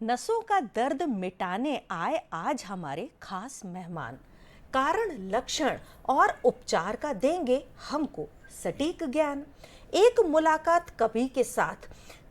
नसों का दर्द मिटाने आए आज हमारे खास मेहमान। कारण, लक्षण और उपचार का देंगे हमको सटीक ज्ञान। एक मुलाकात कवि के साथ,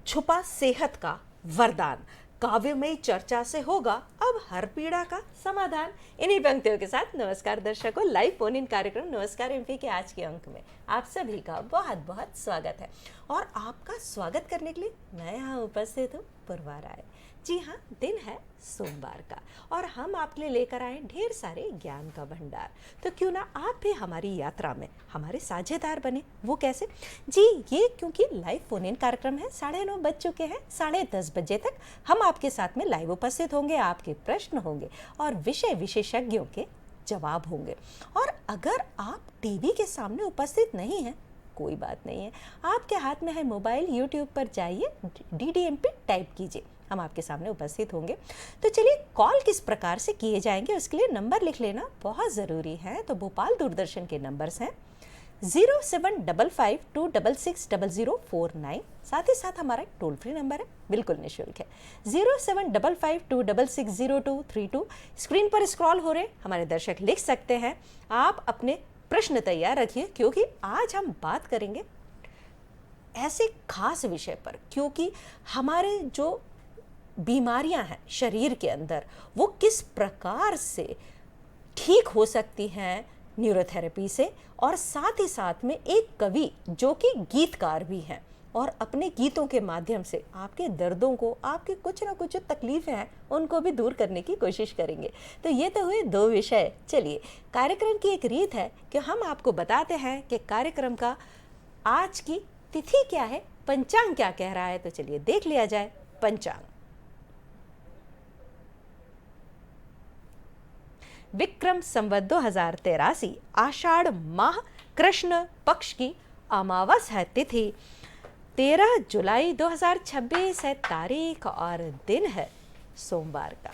छुपा सेहत का वरदान। काव्यमयी चर्चा से होगा अब हर पीड़ा का समाधान। इन्हीं पंक्तियों के साथ नमस्कार दर्शकों, लाइव फोन इन कार्यक्रम नमस्कार एमपी के आज के अंक में आप सभी का बहुत बहुत स्वागत है। और आपका स्वागत करने के लिए मैं यहाँ उपस्थित हूँ पुरवा राय। जी हाँ, दिन है सोमवार का और हम आपके लिए लेकर आए ढेर सारे ज्ञान का भंडार। तो क्यों ना आप भी हमारी यात्रा में हमारे साझेदार बने। वो कैसे जी, ये क्योंकि लाइव फोन इन कार्यक्रम है, 9:30 बज चुके हैं। 10:30 बजे तक हम आपके साथ में लाइव उपस्थित होंगे, आपके प्रश्न होंगे और विषय विशेषज्ञों के जवाब होंगे। और अगर आप टीवी के सामने उपस्थित नहीं हैं, कोई बात नहीं है, आपके हाथ में है मोबाइल, यूट्यूब पर जाइए, DDMP टाइप कीजिए, हम आपके सामने उपस्थित होंगे। तो चलिए, कॉल किस प्रकार से किए जाएंगे उसके लिए नंबर लिख लेना बहुत ज़रूरी है। तो भोपाल दूरदर्शन के नंबर्स हैं 0755266049, साथ ही साथ हमारा टोल फ्री नंबर है, बिल्कुल निःशुल्क है, 0755260232। स्क्रीन पर स्क्रॉल हो रहे हमारे दर्शक लिख सकते हैं। आप अपने प्रश्न तैयार रखिए क्योंकि आज हम बात करेंगे ऐसे खास विषय पर, क्योंकि हमारे जो बीमारियां हैं शरीर के अंदर वो किस प्रकार से ठीक हो सकती हैं न्यूरोथेरेपी से। और साथ ही साथ में एक कवि जो कि गीतकार भी हैं और अपने गीतों के माध्यम से आपके दर्दों को, आपके कुछ ना कुछ जो तकलीफें हैं उनको भी दूर करने की कोशिश करेंगे। तो ये तो हुए दो विषय। चलिए, कार्यक्रम की एक रीत है कि हम आपको बताते हैं कि कार्यक्रम का आज की तिथि क्या है, पंचांग क्या कह रहा है। तो चलिए देख लिया जाए पंचांग। विक्रम संवत 2083 आषाढ़ माह कृष्ण पक्ष की अमावस है तिथि। 13 जुलाई 2026 है तारीख और दिन है सोमवार का।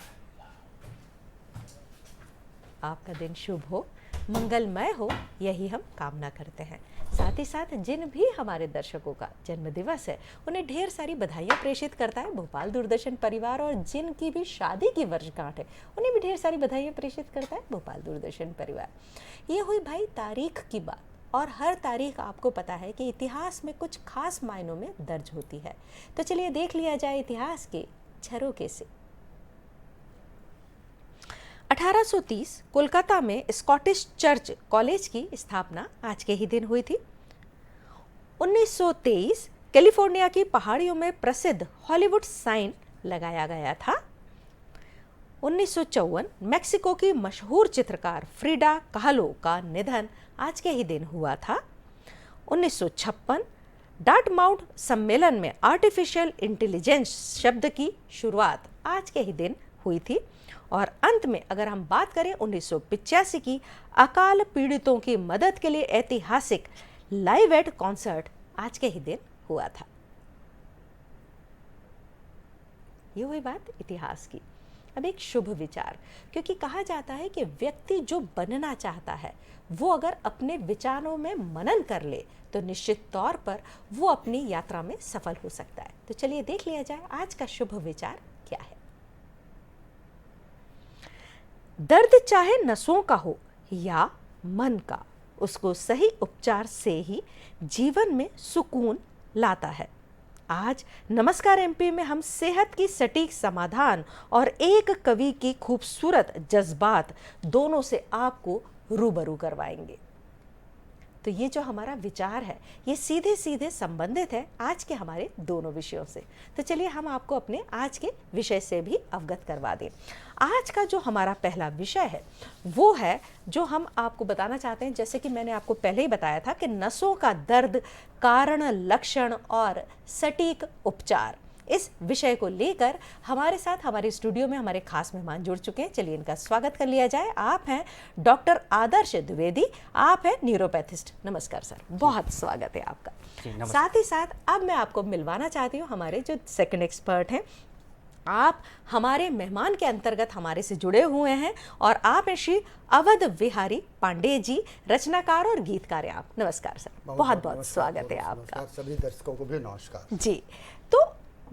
आपका दिन शुभ हो, मंगलमय हो, यही हम कामना करते हैं। साथ ही साथ जिन भी हमारे दर्शकों का जन्म दिवस है उन्हें ढेर सारी बधाइयाँ प्रेषित करता है भोपाल दूरदर्शन परिवार, और जिनकी भी शादी की वर्षगांठ है उन्हें भी ढेर सारी बधाइयाँ प्रेषित करता है भोपाल दूरदर्शन परिवार। ये हुई भाई तारीख की बात, और हर तारीख आपको पता है कि इतिहास में कुछ खास मायनों में दर्ज होती है। तो चलिए देख लिया जाए इतिहास के झरोके से। 1830 कोलकाता में स्कॉटिश चर्च कॉलेज की स्थापना आज के ही दिन हुई थी। 1923 कैलिफोर्निया की पहाड़ियों में प्रसिद्ध हॉलीवुड साइन लगाया गया था। 1954 मेक्सिको की मशहूर चित्रकार फ्रिडा काहलो का निधन आज के ही दिन हुआ था। 1956 डार्टमाउथ सम्मेलन में आर्टिफिशियल इंटेलिजेंस शब्द की शुरुआत आज के ही दिन हुई थी। और अंत में अगर हम बात करें 1985 की, अकाल पीड़ितों की मदद के लिए ऐतिहासिक लाइव एड कॉन्सर्ट आज के ही दिन हुआ था। ये हुई बात इतिहास की। अब एक शुभ विचार, क्योंकि कहा जाता है कि व्यक्ति जो बनना चाहता है वो अगर अपने विचारों में मनन कर ले तो निश्चित तौर पर वो अपनी यात्रा में सफल हो सकता है। तो चलिए देख लिया जाए आज का शुभ विचार क्या है। दर्द चाहे नसों का हो या मन का, उसको सही उपचार से ही जीवन में सुकून लाता है। आज नमस्कार एमपी में हम सेहत की सटीक समाधान और एक कवि की खूबसूरत जज्बात दोनों से आपको रूबरू करवाएंगे। तो ये जो हमारा विचार है ये सीधे सीधे संबंधित है आज के हमारे दोनों विषयों से। तो चलिए हम आपको अपने आज के विषय से भी अवगत करवा दें। आज का जो हमारा पहला विषय है वो है जो हम आपको बताना चाहते हैं, जैसे कि मैंने आपको पहले ही बताया था कि नसों का दर्द, कारण, लक्षण और सटीक उपचार। इस विषय को लेकर हमारे साथ हमारे स्टूडियो में हमारे खास मेहमान जुड़ चुके हैं। चलिए इनका स्वागत कर लिया जाए। आप हैं डॉक्टर आदर्श द्विवेदी, आप हैं न्यूरोपैथिस्ट। नमस्कार सर, बहुत स्वागत है आपका। साथ ही साथ अब मैं आपको मिलवाना चाहती हूँ हमारे जो सेकंड एक्सपर्ट हैं। आप हमारे मेहमान के अंतर्गत हमारे से जुड़े हुए हैं और आप हैं श्री अवध विहारी पांडे जी, रचनाकार और गीतकार हैं आप। नमस्कार सर, बहुत बहुत स्वागत है आपका। सभी दर्शकों को भी नमस्कार जी। तो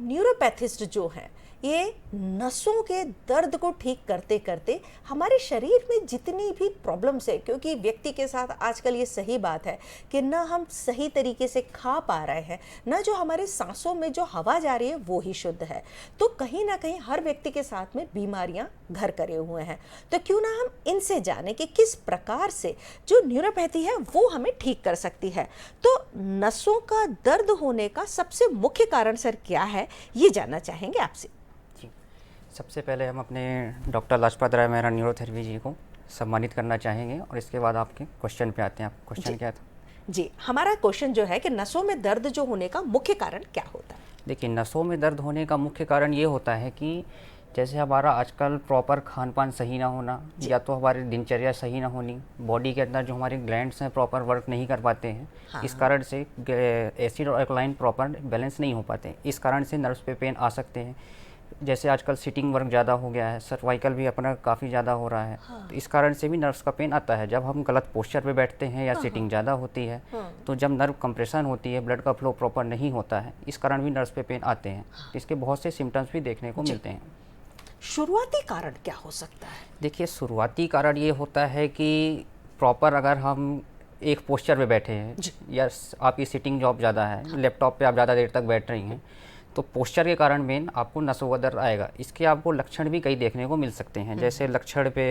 न्यूरोपैथिस्ट जो हैं ये नसों के दर्द को ठीक करते करते हमारे शरीर में जितनी भी प्रॉब्लम्स है, क्योंकि व्यक्ति के साथ आजकल ये सही बात है कि न हम सही तरीके से खा पा रहे हैं, न जो हमारे सांसों में जो हवा जा रही है वो ही शुद्ध है, तो कहीं ना कहीं हर व्यक्ति के साथ में बीमारियां घर करे हुए हैं। तो क्यों ना हम इनसे जाने कि किस प्रकार से जो न्यूरोपैथी है वो हमें ठीक कर सकती है। तो नसों का दर्द होने का सबसे मुख्य कारण सर क्या है, ये जानना चाहेंगे आपसे। जी, सबसे पहले हम अपने डॉक्टर लाजपत राय मेहरा न्यूरोथेरेपी जी को सम्मानित करना चाहेंगे और इसके बाद आपके क्वेश्चन पे आते हैं। आप क्वेश्चन क्या था? जी, हमारा क्वेश्चन जो है कि नसों में दर्द जो होने का मुख्य कारण क्या होता है? देखिए, नसों में दर्द होने का मुख्य कारण ये होता है कि जैसे हमारा आजकल प्रॉपर खान पान सही ना होना, या तो हमारी दिनचर्या सही ना होनी, बॉडी के अंदर जो हमारे ग्लैंड्स हैं प्रॉपर वर्क नहीं कर पाते हैं। हाँ। इस कारण से एसिड और अल्कलाइन प्रॉपर बैलेंस नहीं हो पाते, इस कारण से नर्व्स पे पेन आ सकते हैं। जैसे आजकल सिटिंग वर्क ज़्यादा हो गया है, सर्वाइकल भी अपना काफ़ी ज़्यादा हो रहा है। हाँ। तो इस कारण से भी नर्व्स का पेन आता है। जब हम गलत पोस्चर पे बैठते हैं या सिटिंग ज़्यादा होती है, तो जब नर्व कंप्रेशन होती है, ब्लड का फ्लो प्रॉपर नहीं होता है, इस कारण भी नर्व्स पे पेन आते हैं। इसके बहुत से सिम्टम्स भी देखने को मिलते हैं। शुरुआती कारण क्या हो सकता है? देखिए, शुरुआती कारण ये होता है कि प्रॉपर अगर हम एक पोस्चर पे बैठे हैं या आपकी सिटिंग जॉब ज़्यादा है, लैपटॉप पे आप ज़्यादा देर तक बैठ रही हैं, तो पोस्चर के कारण मेन आपको नसों का दर्द आएगा। इसके आपको लक्षण भी कई देखने को मिल सकते हैं। जैसे लक्षण पे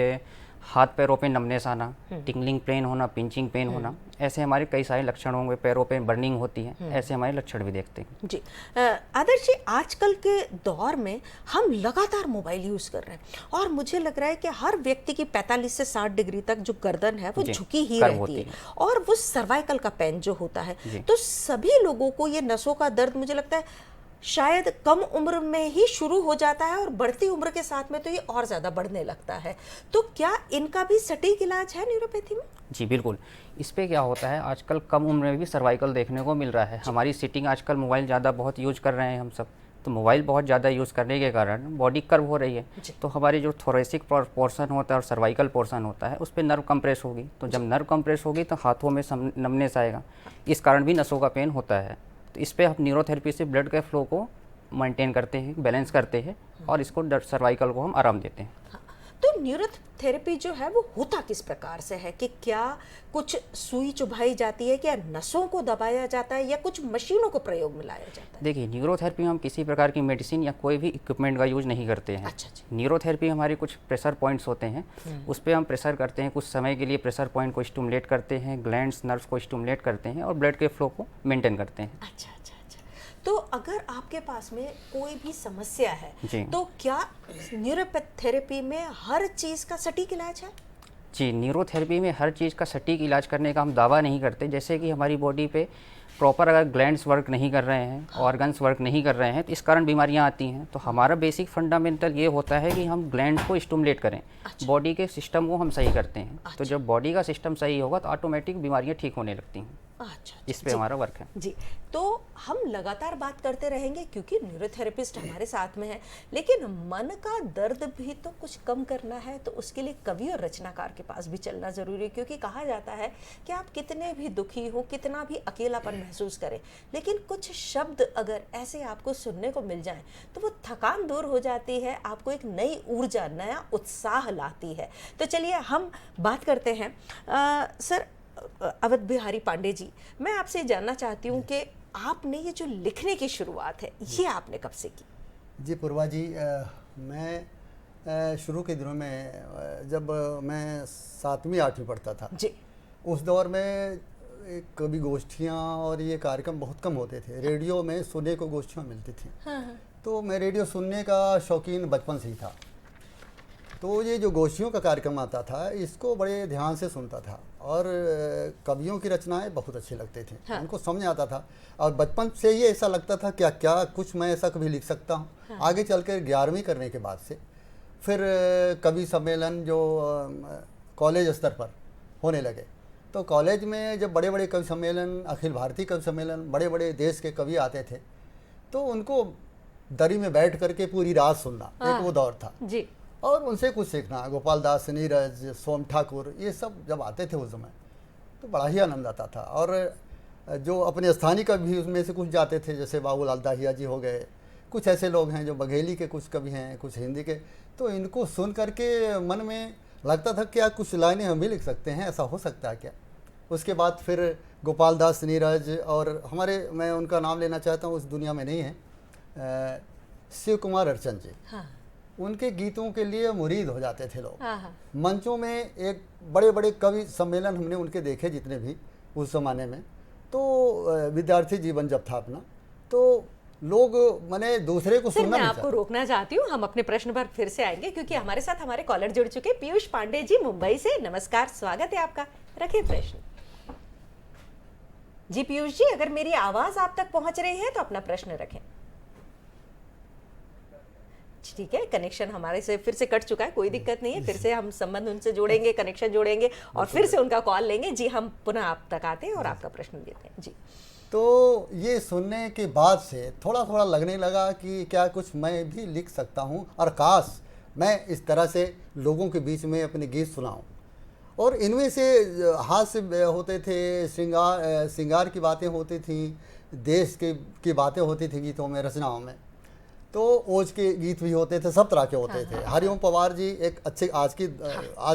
हाथ पैरों पे नमनेस आना, टिंगलिंग पेन होना, पिंचिंग पेन होना, ऐसे हमारे कई सारे लक्षण होंगे। पैरों पे बर्निंग होती है, ऐसे हमारे लक्षण भी देखते हैं। जी, आदर्श जी, आजकल के दौर में हम लगातार मोबाइल यूज़ कर रहे हैं और मुझे लग रहा है कि हर व्यक्ति की 45 से 60 डिग्री तक जो गर्दन है वो झुकी ही रहती है और वो सर्वाइकल का पेन जो होता है, तो सभी लोगों को ये नसों का दर्द मुझे लगता है शायद कम उम्र में ही शुरू हो जाता है और बढ़ती उम्र के साथ में तो ये और ज़्यादा बढ़ने लगता है। तो क्या इनका भी सटीक इलाज है न्यूरोपैथी में? जी बिल्कुल। इस पे क्या होता है, आजकल कम उम्र में भी सर्वाइकल देखने को मिल रहा है। हमारी सिटिंग आजकल मोबाइल ज़्यादा बहुत यूज़ कर रहे हैं हम सब, तो मोबाइल बहुत ज़्यादा यूज़ करने के कारण बॉडी कर्व हो रही है, तो हमारी जो थोरेसिक पोर्शन होता है और सर्वाइकल पोर्शन होता है उस पर नर्व कंप्रेस होगी। तो जब नर्व कंप्रेस होगी तो हाथों में नमनेस आएगा, इस कारण भी नसों का पेन होता है। तो इस पर हम न्यूरोथेरेपी से ब्लड के फ्लो को मेंटेन करते हैं, बैलेंस करते हैं और इसको सर्वाइकल को हम आराम देते हैं। हाँ, तो न्यूरोथेरेपी जो है वो होता किस प्रकार से है कि क्या कुछ सुई चुभाई जाती है, क्या नसों को दबाया जाता है या कुछ मशीनों को प्रयोग में लाया जाता है? देखिए, न्यूरोथेरेपी में हम किसी प्रकार की मेडिसिन या कोई भी इक्विपमेंट का यूज़ नहीं करते हैं। अच्छा। न्यूरोथेरेपी हमारे कुछ प्रेशर पॉइंट्स होते हैं, उस पर हम प्रेशर करते हैं, कुछ समय के लिए प्रेशर पॉइंट को स्टिमुलेट करते हैं, ग्लैंड्स नर्व्स को स्टिमुलेट करते हैं और ब्लड के फ्लो को मेंटेन करते हैं। अच्छा। तो अगर आपके पास में कोई भी समस्या है तो क्या न्यूरोथेरेपी में हर चीज़ का सटीक इलाज है? जी, न्यूरोथेरेपी में हर चीज़ का सटीक इलाज करने का हम दावा नहीं करते। जैसे कि हमारी बॉडी पे प्रॉपर अगर ग्लैंड्स वर्क नहीं कर रहे हैं, ऑर्गन्स वर्क नहीं कर रहे हैं, तो इस कारण बीमारियां आती हैं। तो हमारा बेसिक फंडामेंटल ये होता है कि हम ग्लैंड्स को स्टिमुलेट करें, बॉडी के सिस्टम को हम सही करते हैं। तो जब बॉडी का सिस्टम सही होगा तो ऑटोमेटिक बीमारियाँ ठीक होने लगती हैं। अच्छा, इस पे हमारा वर्क है। जी, तो हम लगातार बात करते रहेंगे क्योंकि न्यूरोथेरेपिस्ट हमारे साथ में है, लेकिन मन का दर्द भी तो कुछ कम करना है, तो उसके लिए कवि और रचनाकार के पास भी चलना जरूरी है। क्योंकि कहा जाता है कि आप कितने भी दुखी हो, कितना भी अकेलापन महसूस करें, लेकिन कुछ शब्द अगर ऐसे आपको सुनने को मिल जाएं तो वो थकान दूर हो जाती है, आपको एक नई ऊर्जा, नया उत्साह लाती है। तो चलिए हम बात करते हैं। सर अवध बिहारी पांडे जी, मैं आपसे जानना चाहती हूँ कि आपने ये जो लिखने की शुरुआत है ये आपने कब से की? जी पूर्वा जी, मैं शुरू के दिनों में जब मैं 7वीं 8वीं पढ़ता था जी, उस दौर में कभी गोष्ठियाँ और ये कार्यक्रम बहुत कम होते थे। रेडियो में सुनने को गोष्ठियाँ मिलती थी। हाँ। तो मैं रेडियो सुनने का शौकीन बचपन से ही था। तो ये जो गोष्ठियों का कार्यक्रम आता था इसको बड़े ध्यान से सुनता था और कवियों की रचनाएं बहुत अच्छे लगते थे। हाँ। उनको समझ आता था और बचपन से ही ऐसा लगता था क्या क्या कुछ मैं ऐसा कभी लिख सकता हूँ। हाँ। आगे चलकर 11वीं करने के बाद से फिर कवि सम्मेलन जो कॉलेज स्तर पर होने लगे, तो कॉलेज में जब बड़े बड़े कवि सम्मेलन, अखिल भारतीय कवि सम्मेलन, बड़े बड़े देश के कवि आते थे तो उनको दरी में बैठ करके पूरी रात सुनना, एक वो दौर था जी, और उनसे कुछ सीखना। गोपाल दास, नीरज, सोम ठाकुर, ये सब जब आते थे उस समय तो बड़ा ही आनंद आता था। और जो अपने स्थानीय कवि भी उसमें से कुछ जाते थे, जैसे बाबूलाल दाहिया जी हो गए, कुछ ऐसे लोग हैं जो बघेली के कुछ कवि हैं, कुछ हिंदी के, तो इनको सुन करके मन में लगता था क्या कुछ लाइनें हम भी लिख सकते हैं, ऐसा हो सकता है क्या। उसके बाद फिर गोपाल दास नीरज और हमारे, मैं उनका नाम लेना चाहता हूँ, उस दुनिया में नहीं है, शिव कुमार अर्चन जी। हाँ। उनके गीतों के लिए मुरीद हो जाते थे लोग। हाँ हाँ। मंचों में एक बड़े बड़े कवि सम्मेलन हमने उनके देखे जितने भी उस ज़माने में, तो विद्यार्थी जीवन जब था अपना, तो लोग माने दूसरे को सर सुनना मैं नहीं आपको चाहते। रोकना चाहती हूँ, हम अपने प्रश्न पर फिर से आएंगे क्योंकि हमारे साथ हमारे कॉलर जुड़ चुके। पीयूष पांडे जी मुंबई से, नमस्कार, स्वागत है आपका, रखिए प्रश्न। जी पीयूष जी, अगर मेरी आवाज आप तक पहुंच रही है तो अपना प्रश्न रखें। ठीक है, कनेक्शन हमारे से फिर से कट चुका है, कोई दिक्कत नहीं है, फिर से हम संबंध उनसे जोड़ेंगे, कनेक्शन जोड़ेंगे और फिर से उनका कॉल लेंगे। जी हम पुनः आप तक आते हैं और आपका प्रश्न देते हैं। जी तो ये सुनने के बाद से थोड़ा थोड़ा लगने लगा कि क्या कुछ मैं भी लिख सकता हूँ, और काश मैं इस तरह से लोगों के बीच में अपने गीत सुनाऊँ। और इनमें से हास्य होते थे, श्रृंगार की बातें होती थी, देश की बातें होती थी गीतों में, रचनाओं में। तो ओज के गीत भी होते थे, सब तरह के होते थे। हरिओम पवार जी एक अच्छे आज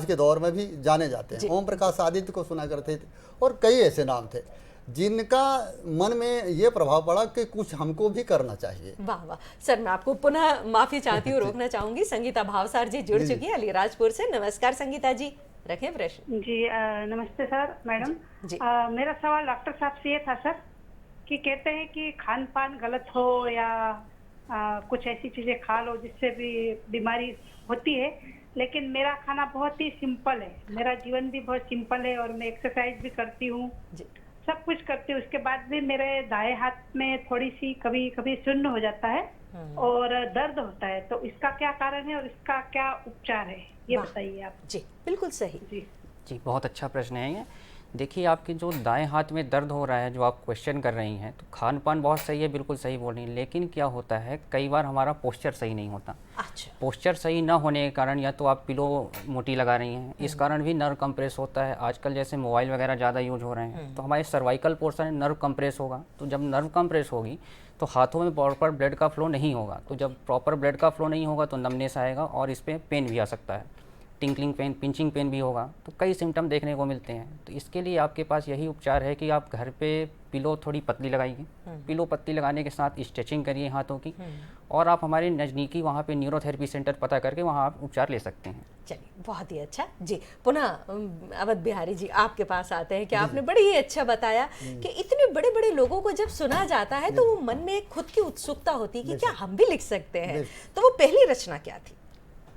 के दौर में भी जाने जाते हैं। ओम प्रकाश आदित्य को सुना करते थे, और कई ऐसे नाम थे जिनका मन में ये प्रभाव पड़ा कि कुछ हमको भी करना चाहिए। वाह वाह सर, मैं आपको पुनः माफी चाहती हूँ, रोकना चाहूंगी। संगीता भावसार जी जुड़ चुकी है अलीराजपुर से। नमस्कार संगीता जी, रखें प्रश्न। जी नमस्ते सर, मैडम जी। मेरा सवाल डॉक्टर साहब से ये था सर कि कहते हैं कि खान पान गलत हो या कुछ ऐसी चीजें खा लो जिससे भी बीमारी होती है, लेकिन मेरा खाना बहुत ही सिंपल है, मेरा जीवन भी बहुत सिंपल है और मैं एक्सरसाइज भी करती हूँ, सब कुछ करती हूँ। उसके बाद भी मेरे दाएं हाथ में थोड़ी सी कभी कभी शून्य हो जाता है और दर्द होता है, तो इसका क्या कारण है और इसका क्या उपचार है, ये बताइए आप। जी बिल्कुल सही। जी बहुत अच्छा प्रश्न है ये। देखिए आपके जो दाएं हाथ में दर्द हो रहा है, जो आप क्वेश्चन कर रही हैं, तो खान पान बहुत सही है, बिल्कुल सही बोल रही हैं, लेकिन क्या होता है कई बार हमारा पोस्चर सही नहीं होता। अच्छा। पोस्चर सही ना होने के कारण या तो आप पिलो मोटी लगा रही हैं, इस कारण भी नर्व कंप्रेस होता है। आजकल जैसे मोबाइल वगैरह ज़्यादा यूज हो रहे हैं, तो हमारे सर्वाइकल पोर्शन नर्व कंप्रेस होगा, तो जब नर्व कंप्रेस होगी तो हाथों में प्रॉपर ब्लड का फ्लो नहीं होगा, तो जब प्रॉपर ब्लड का फ्लो नहीं होगा तो नमनेस आएगा और इस पर पेन भी आ सकता है, टिंकलिंग पेन, पिंचिंग पेन भी होगा, तो कई सिम्टम देखने को मिलते हैं। तो इसके लिए आपके पास यही उपचार है कि आप घर पे पिलो थोड़ी पतली लगाइए, पिलो पतली लगाने के साथ स्ट्रेचिंग करिए हाथों की, और आप हमारे नज़दीकी वहाँ पे न्यूरोथेरेपी सेंटर पता करके वहाँ आप उपचार ले सकते हैं। चलिए बहुत ही अच्छा। जी पुनः अवध बिहारी जी आपके पास आते हैं कि आपने बड़ी ही अच्छा बताया कि इतने बड़े बड़े लोगों को जब सुना जाता है तो वो मन में एक खुद की उत्सुकता होती है कि क्या हम भी लिख सकते हैं। तो वो पहली रचना क्या थी?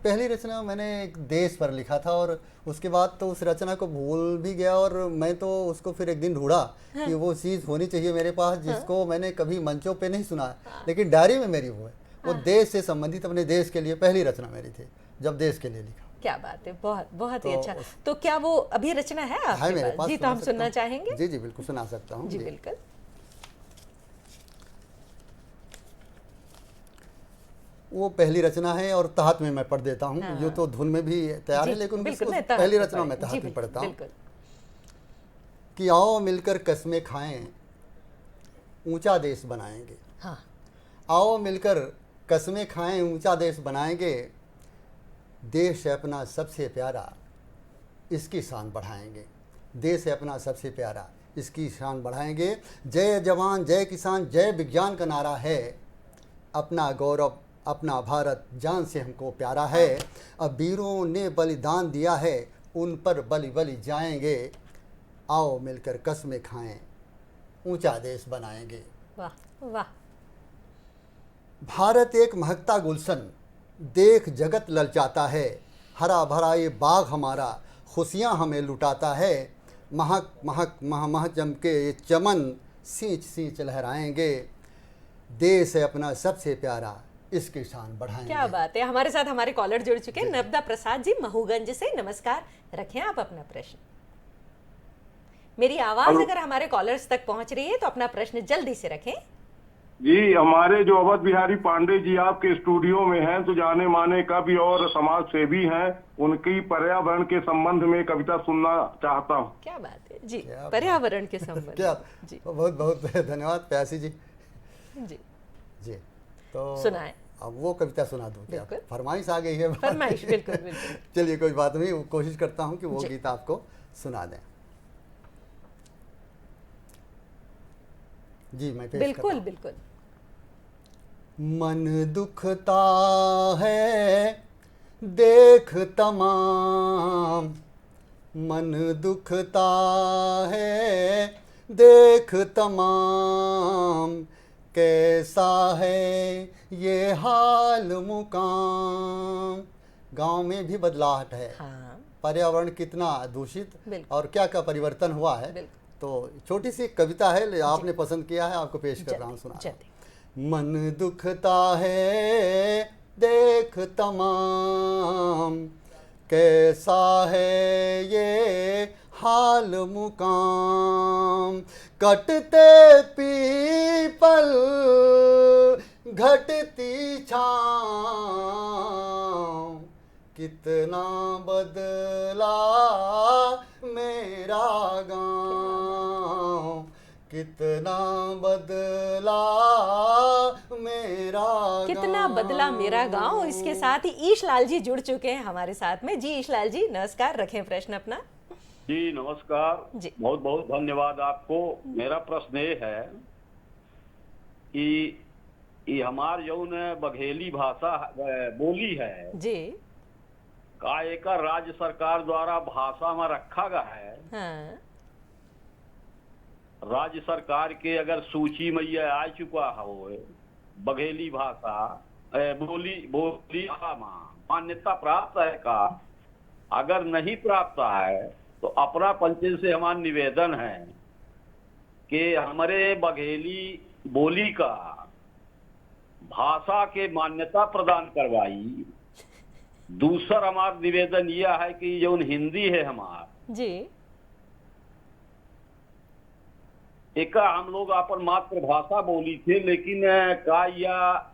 पहली रचना मैंने एक देश पर लिखा था, और उसके बाद तो उस रचना को भूल भी गया, और मैं तो उसको फिर एक दिन ढूंढा कि वो चीज़ होनी चाहिए मेरे पास जिसको मैंने कभी मंचों पे नहीं सुना, लेकिन डायरी में मेरी वो है। वो देश से संबंधित, अपने देश के लिए पहली रचना मेरी थी, जब देश के लिए लिखा। क्या बात है, बहुत बहुत ही अच्छा। तो क्या वो अभी रचना है आपके मेरे पास? जी तो हम सुनना चाहेंगे। जी जी बिल्कुल सुना सकता हूँ। जी बिल्कुल। वो पहली रचना है और तहत में मैं पढ़ देता हूँ। यूँ तो धुन में भी तैयार है, लेकिन उसको पहली रचना में तहत में पढ़ता हूँ कि आओ मिलकर कस्में खाएं, ऊंचा देश बनाएंगे। हाँ। आओ मिलकर कस्में खाएं, ऊंचा देश बनाएंगे, देश है अपना सबसे प्यारा, इसकी शान बढ़ाएंगे। देश है अपना सबसे प्यारा, इसकी शान बढ़ाएंगे। जय जवान जय किसान जय विज्ञान का नारा है, अपना गौरव अपना भारत जान से हमको प्यारा है। अब वीरों ने बलिदान दिया है, उन पर बलि बलि जाएंगे। आओ मिलकर कस्में खाएं, ऊंचा देश बनाएंगे। वाह वाह। भारत एक महकता गुलशन, देख जगत ललचाता है। हरा भरा ये बाग हमारा, खुशियाँ हमें लुटाता है। महक महक मह मह चमके ये चमन, सींच सींच लहराएंगे। देश है अपना सबसे प्यारा, इसकी शान बढ़ाएंगे। क्या बात है। हमारे साथ हमारे कॉलर जुड़ चुके हैं, नवदा प्रसाद जी महूगंज से। नमस्कार, रखें आप अपना प्रश्न। मेरी आवाज अगर हमारे कॉलर्स तक पहुंच रही है तो अपना प्रश्न जल्दी से रखें। जी, हमारे जो अवध बिहारी पांडे जी आपके स्टूडियो में हैं, तो जाने माने कवि और समाज सेवी हैं, उनकी पर्यावरण के संबंध में कविता सुनना चाहता हूँ। क्या बात है जी, पर्यावरण के संबंध। क्या जी बहुत बहुत धन्यवाद प्यासी जी। जी जी तो सुनाएं। अब वो कविता सुना दूँ क्या? बिल्कुल। फरमाइश आ गई है। फरमाइश, बिल्कुल बिल्कुल। चलिए कोई बात नहीं, कोशिश करता हूँ कि वो जी। गीत आपको सुना दें। जी मैं पेश करता बिल्कुल हूँ। बिल्कुल। मन दुखता है देख तमाम, मन दुखता है देख तमाम, कैसा है ये हाल मुकाम। गांव में भी बदलाहट है, हाँ पर्यावरण कितना दूषित बिल्कुल। और क्या क्या परिवर्तन हुआ है। बिल्कुल। तो छोटी सी कविता है, आपने पसंद किया है, आपको पेश कर रहा हूँ, सुना रहा हूं। मन दुखता है देख तमाम, कैसा है ये हाल मुकाम। कटते पीपल घटती छाँव, कितना बदला मेरा गाँव, कितना बदला मेरा कितना बदला मेरा गांव। इसके साथ ही ईश लाल जी जुड़ चुके हैं हमारे साथ में। जी ईश लाल जी नमस्कार, रखें प्रश्न अपना। जी नमस्कार जी। बहुत बहुत धन्यवाद आपको। मेरा प्रश्न ये है कि ये हमार जौन बघेली भाषा बोली है जी का एक राज्य सरकार द्वारा भाषा में रखा गया है। हाँ राज्य सरकार के अगर सूची में ये आ चुका हो बघेली भाषा बोली बोली मान्यता प्राप्त है का? अगर नहीं प्राप्त है तो अपना पंचायत से हमारा निवेदन है कि हमारे बघेली बोली का भाषा के मान्यता प्रदान करवाई। दूसरा हमारा निवेदन यह है कि जो हिंदी है हमार जी एक हम लोग अपन मातृभाषा बोली थे, लेकिन का यह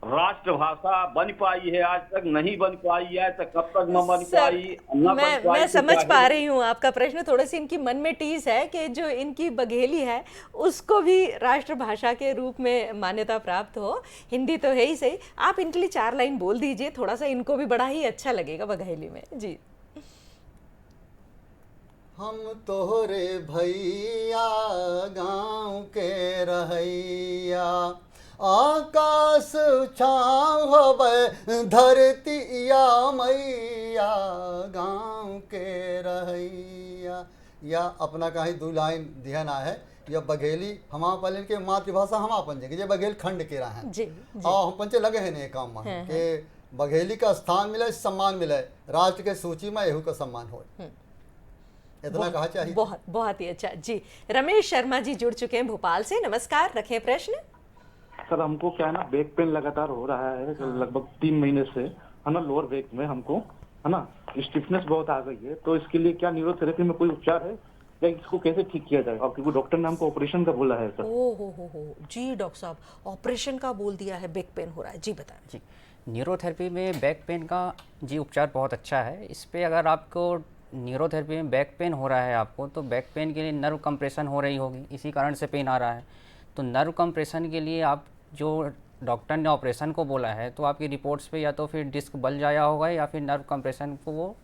राष्ट्रभाषा बन पाई है? आज तक नहीं बन पाई है, तो कब तक न बन पाई? न बन पाई मैं तो समझ क्या पा है? रही हूँ आपका प्रश्न। थोड़ा सी इनकी मन में टीस है कि जो इनकी बघेली है उसको भी राष्ट्रभाषा के रूप में मान्यता प्राप्त हो। हिंदी तो है ही सही, आप इनके लिए 4 लाइन बोल दीजिए, थोड़ा सा इनको भी बड़ा ही अच्छा लगेगा बघेली में। जी। हम तोहरे भैया गाँव के रहैया, आकाश छाँव हबै धरती या मैया, गाँव के रहैया। या अपना का ही 2 लाइन ध्यान है। यह बघेली हम पहले के मातृभाषा हम अपन जे बघेल खंड के रहा है जी, और हम पंचे लगे हैं काम में के बघेली का स्थान मिले, सम्मान मिले, राष्ट्र के सूची में एहू का सम्मान हो। इतना कहा चाहिए। बहुत बहुत ही अच्छा। जी रमेश शर्मा जी जुड़ चुके हैं भोपाल से। नमस्कार, रखें प्रश्न। सर हमको क्या है ना, बैक पेन लगातार हो रहा है लगभग 3 महीने से, है ना। लोअर बैक में हमको है ना स्टिफनेस बहुत आ गई है, तो इसके लिए क्या न्यूरोथेरेपी में कोई उपचार है या इसको कैसे ठीक किया जाए? और क्योंकि डॉक्टर ने हमको ऑपरेशन का बोला है सर। ओ हो जी डॉक्टर साहब ऑपरेशन का बोल दिया है, बैक पेन हो रहा है। जी बताएं। जी न्यूरोथेरेपी में बैक पेन का जी उपचार बहुत अच्छा है। इस पे अगर आपको न्यूरोथेरेपी में बैक पेन हो रहा है आपको, तो बैक पेन के लिए नर्व कंप्रेशन हो रही होगी, इसी कारण से पेन आ रहा है। तो नर्व कंप्रेशन के लिए आप जो डॉक्टर ने ऑपरेशन को बोला है, तो आपकी रिपोर्ट्स पे या तो फिर डिस्क बल जाया होगा या फिर नर्व कंप्रेशन को वो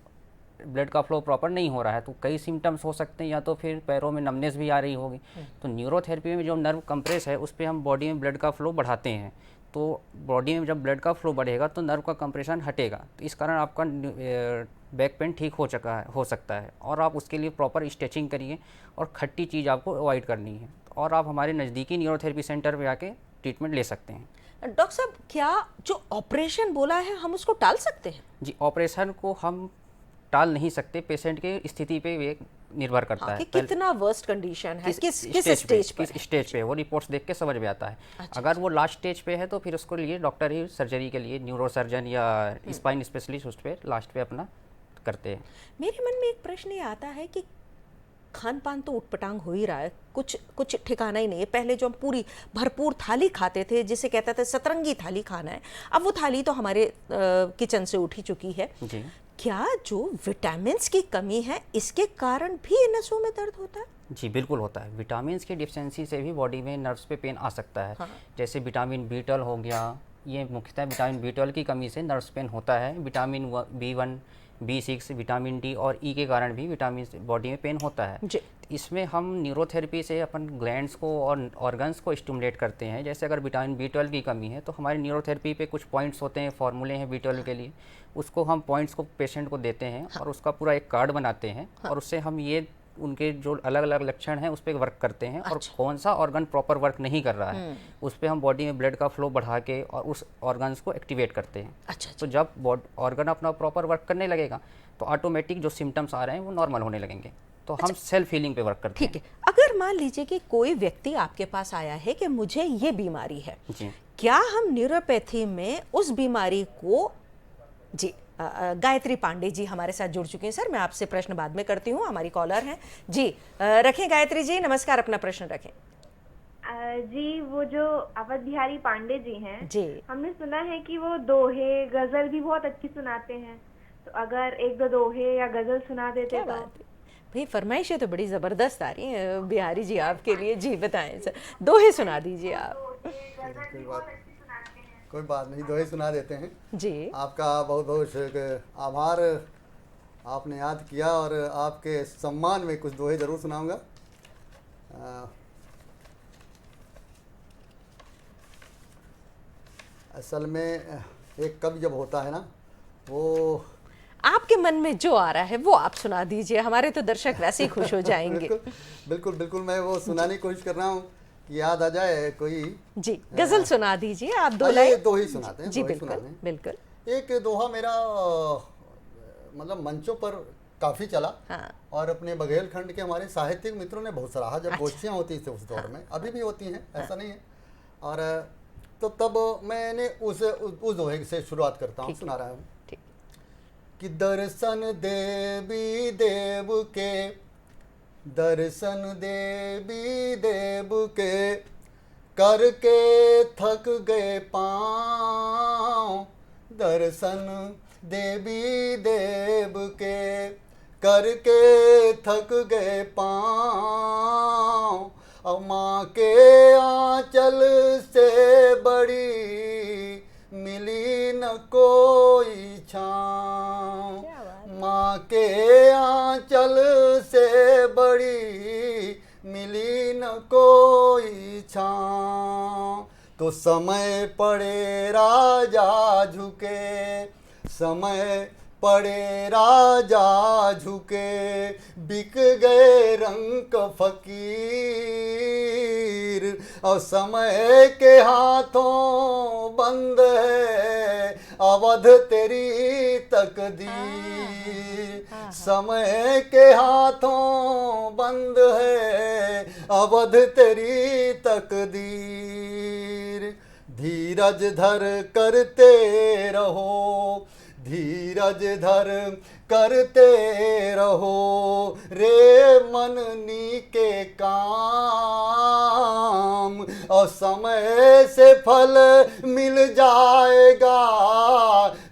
ब्लड का फ्लो प्रॉपर नहीं हो रहा है। तो कई सिम्टम्स हो सकते हैं, या तो फिर पैरों में नमनेस भी आ रही होगी। तो न्यूरोथेरेपी में जो नर्व कंप्रेस है उस पर हम बॉडी में ब्लड का फ्लो बढ़ाते हैं। तो बॉडी में जब ब्लड का फ्लो बढ़ेगा तो नर्व का कंप्रेशन हटेगा, तो इस कारण आपका बैक पेन ठीक हो सकता है। और आप उसके लिए प्रॉपर स्ट्रेचिंग करिए और खट्टी चीज़ आपको अवॉइड करनी है। और आप हमारे नज़दीकी न्यूरोथेरेपी सेंटर पे आके ट्रीटमेंट ले सकते हैं। डॉक्टर साहब क्या जो ऑपरेशन बोला है हम उसको टाल सकते हैं? जी ऑपरेशन को हम टाल नहीं सकते, पेशेंट की स्थिति पे ये निर्भर करता है कि कितना वर्स्ट कंडीशन है, किस स्टेज पर किस स्टेज पे, वो रिपोर्ट्स देख के समझ में आता है। अगर वो लास्ट स्टेज पे है तो फिर उसको लिए डॉक्टर ही सर्जरी के लिए न्यूरो सर्जन या स्पाइन स्पेशलिस्ट उस पर लास्ट पे अपना करते हैं। मेरे मन में एक प्रश्न ये आता है कि खान पान तो उटपटांग हो ही रहा है, कुछ कुछ ठिकाना ही नहीं है। पहले जो हम पूरी भरपूर थाली खाते थे, जिसे कहते थे सतरंगी थाली खाना है, अब वो थाली तो हमारे किचन से उठ ही चुकी है। जी क्या जो विटामिन्स की कमी है इसके कारण भी नसों में दर्द होता है? जी बिल्कुल होता है। विटामिन्स की डिफिशियंसी से भी बॉडी में नर्व्स पे पेन आ सकता है। हाँ। जैसे विटामिन B12 हो गया, ये मुख्यतः विटामिन B12 की कमी से नर्व्स पेन होता है। Vitamin B1, B6, vitamin D और E के कारण भी विटामिन बॉडी में पेन होता है। जी। इसमें हम न्यूरोथेरेपी से अपन ग्लैंड्स को और ऑर्गन्स को स्टिमुलेट करते हैं। जैसे अगर विटामिन B12 की कमी है तो हमारी न्यूरोथेरेपी पे कुछ पॉइंट्स होते हैं, फार्मूले हैं B12 के लिए, उसको हम पॉइंट्स को पेशेंट को देते हैं और उसका पूरा एक कार्ड बनाते हैं और उससे हम ये उनके जो अलग अलग लक्षण हैं उस पर वर्क करते हैं और कौन सा ऑर्गन प्रॉपर वर्क नहीं कर रहा है उस पर हम बॉडी में ब्लड का फ्लो बढ़ा के और उस ऑर्गन्स को एक्टिवेट करते हैं। अच्छा। तो जब ऑर्गन अपना प्रॉपर वर्क करने लगेगा तो ऑटोमेटिक जो सिम्टम्स आ रहे हैं वो नॉर्मल होने लगेंगे। तो हम सेल्फ हीलिंग पे वर्क करते हैं। ठीक है, अगर मान लीजिए कि कोई व्यक्ति आपके पास आया है कि मुझे ये बीमारी है, जी क्या हम न्यूरोपैथी में उस बीमारी को जी गायत्री पांडे जी हमारे साथ जुड़ चुके हैं। सर, मैं आपसे प्रश्न बाद में करती हूँ, हमारी कॉलर हैं जी। रखें गायत्री जी, नमस्कार, अपना प्रश्न रखें। जी, वो जो अवध बिहारी पांडे जी हैं जी, हमने सुना है कि वो दोहे गजल भी बहुत अच्छी सुनाते हैं, तो अगर एक दो दोहे या गजल सुना देते क्या तो। बात है भाई, फरमाइशें तो बड़ी ज़बरदस्त आ रही हैं बिहारी जी आपके लिए। जी बताएं सर, दोहे सुना दीजिए आप। कोई बात नहीं, दोहे सुना देते हैं जी। आपका बहुत बहुत आभार, आपने याद किया और आपके सम्मान में कुछ दोहे ज़रूर सुनाऊंगा। असल में एक कवि जब होता है ना, वो आपके मन में जो आ रहा है वो आप सुना दीजिए, हमारे तो दर्शक वैसे ही खुश हो जाएंगे। बिल्कुल बिल्कुल, मैं वो सुनाने की कोशिश कर रहा हूँ कि याद आ जाए कोई। जी, गजल सुना दीजिए आप, दो आइए, लाइन। दो ही सुनाते हैं। जी दो ही बिल्कुल सुनाते हैं। बिल्कुल। एक दोहा मेरा मतलब मंचों पर काफ़ी चला हाँ। और अपने बघेल खंड के हमारे साहित्यिक मित्रों ने बहुत सराहा। जब गोष्ठियाँ होती थी उस दौर में, अभी भी होती हैं, ऐसा नहीं है। और तो तब मैंने उस दोहे से शुरुआत करता हूँ, सुना रहा हूँ कि दर्शन देवी देव के, दर्शन देवी देव के, करके थक गए पाँव। दर्शन देवी देव के, करके थक गए पाँव। और माँ के आंचल से बड़ी मिली न कोई छाँव। माँ के आंचल से बड़ी मिली न कोई छाँव। तो समय पड़े राजा झुके, समय पड़े राजा झुके, बिक गए रंक फकीर। और समय के हाथों बंद है अवध तेरी तकदीर। समय के हाथों बंद है अवध तेरी तकदीर। धीरज धर करते रहो, धीरज धर करते रहो रे मननी के काम। और समय से फल मिल जाएगा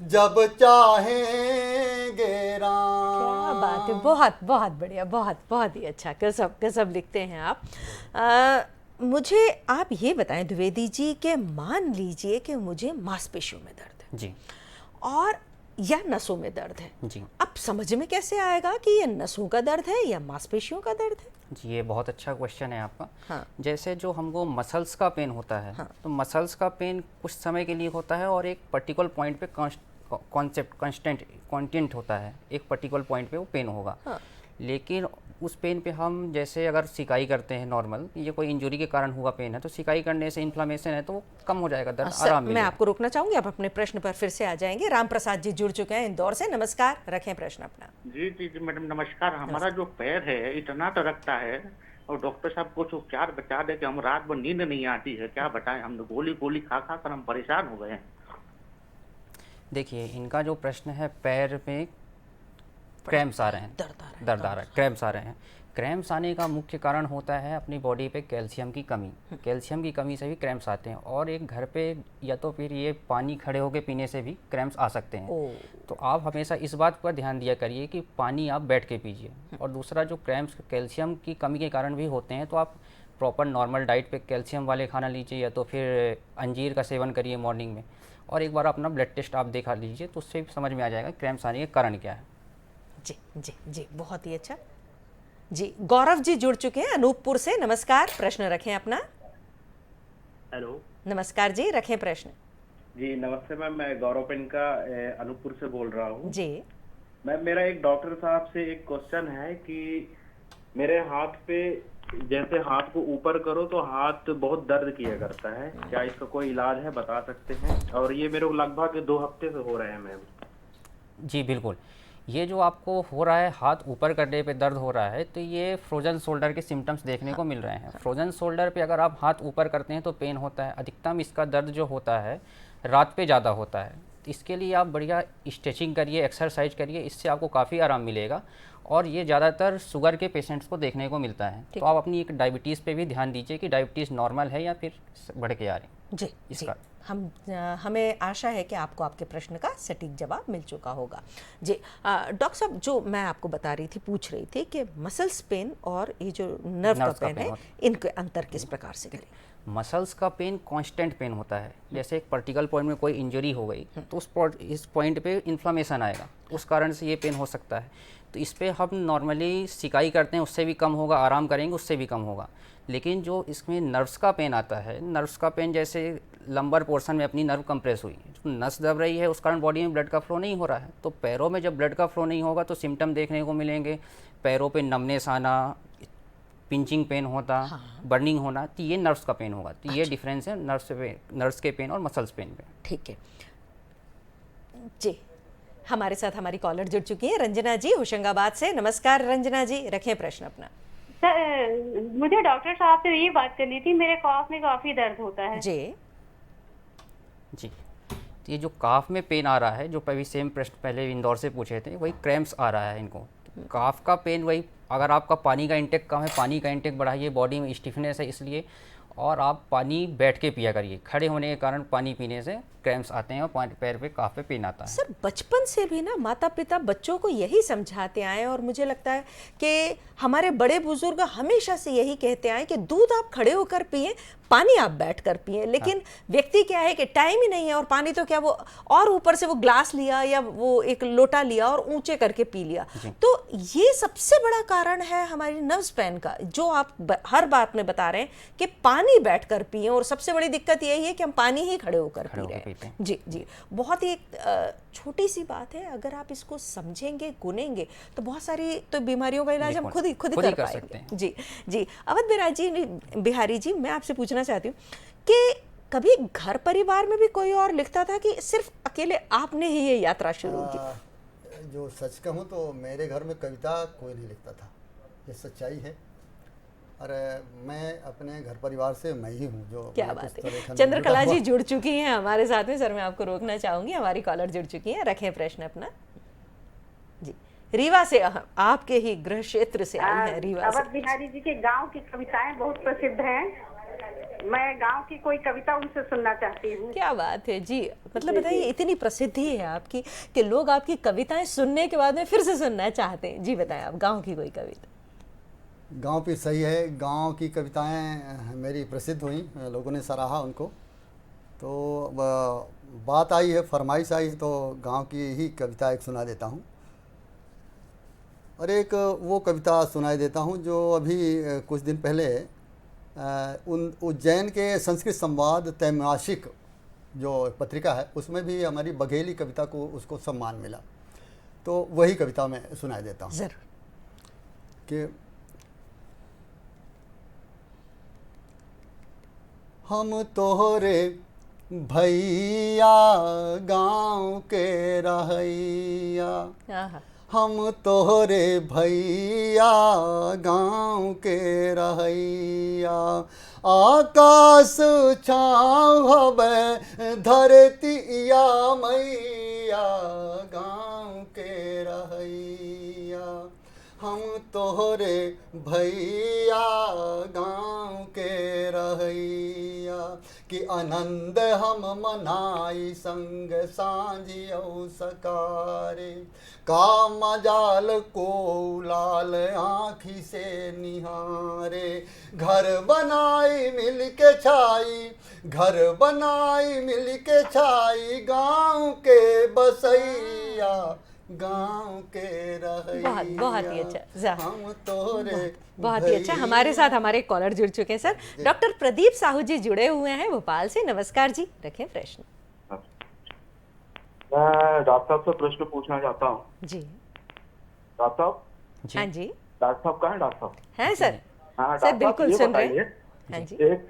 जब चाहेंगे राम। क्या बात है, बहुत बहुत बढ़िया, बहुत बहुत ही अच्छा, गजब गजब लिखते हैं आप। मुझे आप ये बताएं द्विवेदी जी कि मान लीजिए कि मुझे मांसपेशियों में दर्द है जी और या नसों में दर्द है, जी अब समझ में कैसे आएगा कि ये नसों का दर्द है या मांसपेशियों का दर्द है? जी, ये बहुत अच्छा क्वेश्चन है आपका। हाँ। जैसे जो हमको मसल्स का पेन होता है, हाँ। तो मसल्स का पेन कुछ समय के लिए होता है और एक पर्टिकुलर पॉइंट पे कांस्टेंट होता है, एक पर्टिकुलर पॉइंट पे वो पेन होगा। हाँ। लेकिन उस पेन पे हम जैसे अगर सिकाई करते हैं नॉर्मल, ये कोई इंजरी के कारण हुआ पेन है तो सिकाई करने से इन्फ्लामेशन है तो वो कम हो जाएगा, दर्द सर, आराम मैं मिलेगा। आपको रोकना चाहूंगी, आप अपने प्रश्न पर फिर से आ जाएंगे। राम प्रसाद जी जुड़ चुके हैं इंदौर से, नमस्कार, रखें प्रश्न अपना। जी जी जी मैडम नमस्कार। हमारा जो पैर है इतना तरकता है और डॉक्टर साहब कुछ उपचार बता दे कि हम रात भर नींद नहीं आती है, क्या बताएं। हम गोली गोली खा खा कर हम परेशान हो गए हैं। देखिए, इनका जो प्रश्न है पैर में क्रैम्प्स आ रहे हैं, दर्द आ रहा है, दर्द आ रहा है, क्रैम्प्स आ रहे हैं। क्रैम्प्स आने का मुख्य कारण होता है अपनी बॉडी पे कैल्शियम की कमी। कैल्शियम की कमी से भी क्रैम्प्स आते हैं, और एक घर पे या तो फिर ये पानी खड़े होकर पीने से भी क्रैम्प्स आ सकते हैं। तो आप हमेशा इस बात पर ध्यान दिया करिए कि पानी आप बैठ के पीजिए। और दूसरा, जो क्रैम्प्स कैल्शियम की कमी के कारण भी होते हैं, तो आप प्रॉपर नॉर्मल डाइट पे कैल्शियम वाले खाना लीजिए, या तो फिर अंजीर का सेवन करिए मॉर्निंग में, और एक बार अपना ब्लड टेस्ट आप दिखा लीजिए, तो उससे भी समझ में आ जाएगा क्रैम्प्स आने के कारण क्या है। जी जी जी, बहुत ही अच्छा जी। गौरव जी जुड़ चुके हैं अनूपपुर से। नमस्कार, प्रश्न रखें अपना। हेलो, नमस्कार जी, रखें प्रश्न। जी नमस्ते मैम, मैं गौरव पिनका अनूपपुर से बोल रहा हूँ। जी मैम, मेरा एक डॉक्टर साहब से एक क्वेश्चन है कि मेरे हाथ पे जैसे हाथ को ऊपर करो तो हाथ बहुत दर्द किया करता है, क्या इसका कोई इलाज है, बता सकते हैं? और ये मेरे को लगभग 2 हफ्ते से हो रहे हैं मैम। जी बिल्कुल, ये जो आपको हो रहा है, हाथ ऊपर करने पे दर्द हो रहा है, तो ये फ्रोजन शोल्डर के सिम्टम्स देखने को मिल रहे हैं। फ्रोजन शोल्डर पे अगर आप हाथ ऊपर करते हैं तो पेन होता है। अधिकतम इसका दर्द जो होता है रात पे ज़्यादा होता है। तो इसके लिए आप बढ़िया स्ट्रेचिंग करिए, एक्सरसाइज करिए, इससे आपको काफ़ी आराम मिलेगा। और ये ज़्यादातर शुगर के पेशेंट्स को देखने को मिलता है। तो आप अपनी एक डायबिटीज़ पे भी ध्यान दीजिए कि डायबिटीज़ नॉर्मल है या फिर बढ़ के आ रही है। जी जी, हमें आशा है कि आपको आपके प्रश्न का सटीक जवाब मिल चुका होगा। जी डॉक्टर साहब, जो मैं आपको बता रही थी, पूछ रही थी कि मसल्स पेन और ये जो नर्व का पेन है, इनके अंतर किस प्रकार से करें? मसल्स का पेन कांस्टेंट पेन होता है। जैसे एक पर्टिकुलर पॉइंट में कोई इंजरी हो गई तो इस पॉइंट पे इन्फ्लामेशन आएगा, उस कारण से ये पेन हो सकता है। तो इस पे हम नॉर्मली सिकाई करते हैं, उससे भी कम होगा, आराम करेंगे उससे भी कम होगा। लेकिन जो इसमें नर्व्स का पेन आता है, नर्व्स का पेन जैसे लंबर पोर्शन में अपनी नर्व कंप्रेस हुई, जो नस दब रही है, उस कारण बॉडी में ब्लड का फ्लो नहीं हो रहा है। तो पैरों में जब ब्लड का फ्लो नहीं होगा तो सिम्टम देखने को मिलेंगे, पैरों पे नमनेस आना, पिंचिंग पेन होता, बर्निंग होना, तो ये नर्व्स का पेन होगा। तो ये डिफरेंस है नर्व्स के पेन और मसल्स पेन पे। ठीक है जी, हमारे साथ हमारी कॉलर जुड़ चुकी है रंजना जी होशंगाबाद से। नमस्कार रंजना जी, रखें प्रश्न अपना। सर, मुझे डॉक्टर साहब से ये बात करनी थी, मेरे कॉफ में काफी दर्द होता है। जी जी, तो ये जो काफ में पेन आ रहा है, जो अभी सेम प्रश्न पहले इंदौर से पूछे थे, वही क्रैम्प्स आ रहा है इनको। काफ का पेन वही, अगर आपका पानी का इंटेक कम है, पानी का इंटेक बढ़ाइए, बॉडी में स्टिफनेस है इसलिए, और आप पानी बैठ के पिया करिए। खड़े होने के कारण पानी पीने से क्रैम्प्स आते हैं और पैर पे काफ पे पेन आता है। सर, बचपन से भी ना माता पिता बच्चों को यही समझाते आए, और मुझे लगता है कि हमारे बड़े बुजुर्ग हमेशा से यही कहते आए कि दूध आप खड़े होकर पिए, पानी आप बैठ कर पिए। लेकिन व्यक्ति क्या है कि टाइम ही नहीं है, और पानी तो क्या, वो और ऊपर से वो ग्लास लिया या वो एक लोटा लिया और ऊंचे करके पी लिया। तो ये सबसे बड़ा कारण है हमारी नर्व्स पेन का, जो आप हर बात में बता रहे हैं कि पानी बैठ कर पिए। और सबसे बड़ी दिक्कत यही है कि हम पानी ही खड़े होकर पी रहे हैं। जी जी, बहुत ही एक छोटी सी बात है, अगर आप इसको समझेंगे, गुनेंगे, तो बहुत सारी तो बीमारियों का इलाज हम खुद ही कर पाएंगे। जी जी, अवध बिहारी जी, मैं आपसे पूछना चाहती हूँ कि कभी घर परिवार में भी कोई और लिखता था कि सिर्फ अकेले आपने ही ये यात्रा शुरू की? जो सच कहूँ तो मेरे घर में कविता कोई नहीं लिखता था, ये सच्चाई है। और मैं अपने घर परिवार से मैं ही हूँ जो। क्या बात है। चंद्रकला जी जुड़ चुकी हैं हमारे साथ में। सर, मैं आपको रोकना चाहूंगी, हमारी कॉलर जुड़ चुकी हैं, रखें प्रश्न अपना। जी, रीवा से, आपके ही गृह क्षेत्र से आई है रीवा से। अवध बिहारी जी के गांव की कविताएं बहुत प्रसिद्ध हैं, मैं गांव की कोई कविता उनसे सुनना चाहती हूँ। क्या बात है जी, मतलब बताइए, इतनी प्रसिद्धि है आपकी कि लोग आपकी कविताएं सुनने के बाद में फिर से सुनना चाहते हैं। जी बताएं, आप गांव की कोई कविता। गांव पे सही है, गांव की कविताएं मेरी प्रसिद्ध हुई, लोगों ने सराहा उनको। तो बात आई है, फरमाइश आई, तो गांव की ही कविता एक सुना देता हूं। और एक वो कविता सुनाई देता हूं जो अभी कुछ दिन पहले उज्जैन के संस्कृत संवाद त्रैमासिक जो पत्रिका है, उसमें भी हमारी बघेली कविता को उसको सम्मान मिला। तो वही कविता मैं सुनाई देता हूँ। जरूर। कि हम तोहरे भैया गाँव के रहैया, हम तोहरे भैया गाँव के रहैया, आकाश छाँव हवे धरतिया मैया गाँव के रहैया। तोहरे भैया गाँव के रहैया कि आनंद हम मनाई संग सांझियो सकारे का मजाल को लाल आँखी से निहारे घर बनाई मिल के छाई घर बनाई मिल के छाई गाँव के बसैया गाँव के रहैया बहुत ही अच्छा हम तोरे बहुत ही अच्छा। हमारे साथ हमारे कॉलर जुड़ चुके हैं सर। डॉक्टर प्रदीप साहू जी जुड़े हुए हैं भोपाल से। नमस्कार जी, रखें प्रश्न। मैं डॉक्टर साहब से प्रश्न पूछना चाहता हूँ। जी डॉक्टर साहब। हाँ जी। डॉक्टर साहब कहाँ हैं डॉक्टर साहब? हैं सर। हाँ सर बिल्कुल सुन रहे हैं। हाँ जी। एक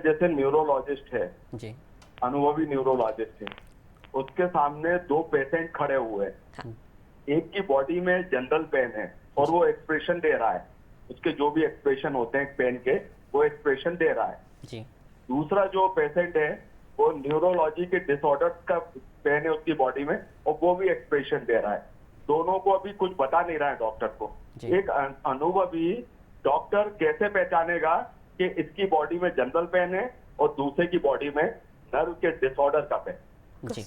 जैसे न्यूरोलॉजिस्ट है जी, अनुभवी न्यूरोलॉजिस्ट है, उसके सामने दो पेशेंट खड़े हुए हैं। हाँ। एक की बॉडी में जनरल पेन है और वो एक्सप्रेशन दे रहा है, उसके जो भी एक्सप्रेशन होते हैं पेन के वो एक्सप्रेशन दे रहा है जी। दूसरा जो पेशेंट है वो न्यूरोलॉजी के डिसऑर्डर का पेन है उसकी बॉडी में और वो भी एक्सप्रेशन दे रहा है। दोनों को अभी कुछ बता नहीं रहा है डॉक्टर को। एक अनुभवी डॉक्टर कैसे पहचानेगा कि इसकी बॉडी में जनरल पेन है और दूसरे की बॉडी में नर्व के डिसऑर्डर का पेन? जी,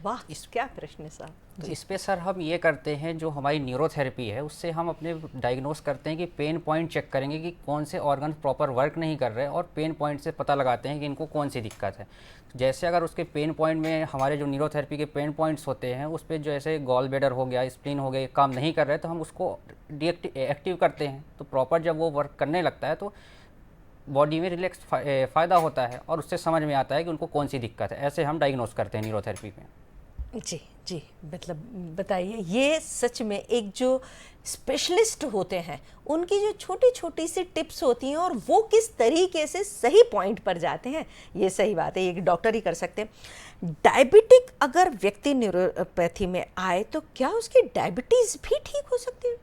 वाह, इस क्या प्रश्न है साहब। तो इस पे सर हम ये करते हैं, जो हमारी न्यूरोथेरेपी है उससे हम अपने डायग्नोस करते हैं कि पेन पॉइंट चेक करेंगे कि कौन से ऑर्गन प्रॉपर वर्क नहीं कर रहे और पेन पॉइंट से पता लगाते हैं कि इनको कौन सी दिक्कत है। जैसे अगर उसके पेन पॉइंट में हमारे जो न्यूरोथेरेपी के पेन पॉइंट्स होते हैं उस पर जैसे गॉल ब्लैडर हो गया, स्प्लीन हो गया, काम नहीं कर रहे तो हम उसको एक्टिव करते हैं। तो प्रॉपर जब वो वर्क करने लगता है तो बॉडी में रिलैक्स फ़ायदा होता है और उससे समझ में आता है कि उनको कौन सी दिक्कत है। ऐसे हम डायग्नोस करते हैं न्यूरोथेरेपी में। जी जी, मतलब बताइए, ये सच में एक जो स्पेशलिस्ट होते हैं उनकी जो छोटी छोटी सी टिप्स होती हैं और वो किस तरीके से सही पॉइंट पर जाते हैं, ये सही बात है, एक डॉक्टर ही कर सकते हैं। डायबिटिक अगर व्यक्ति न्यूरोपैथी में आए तो क्या उसकी डायबिटीज़ भी ठीक हो सकती है?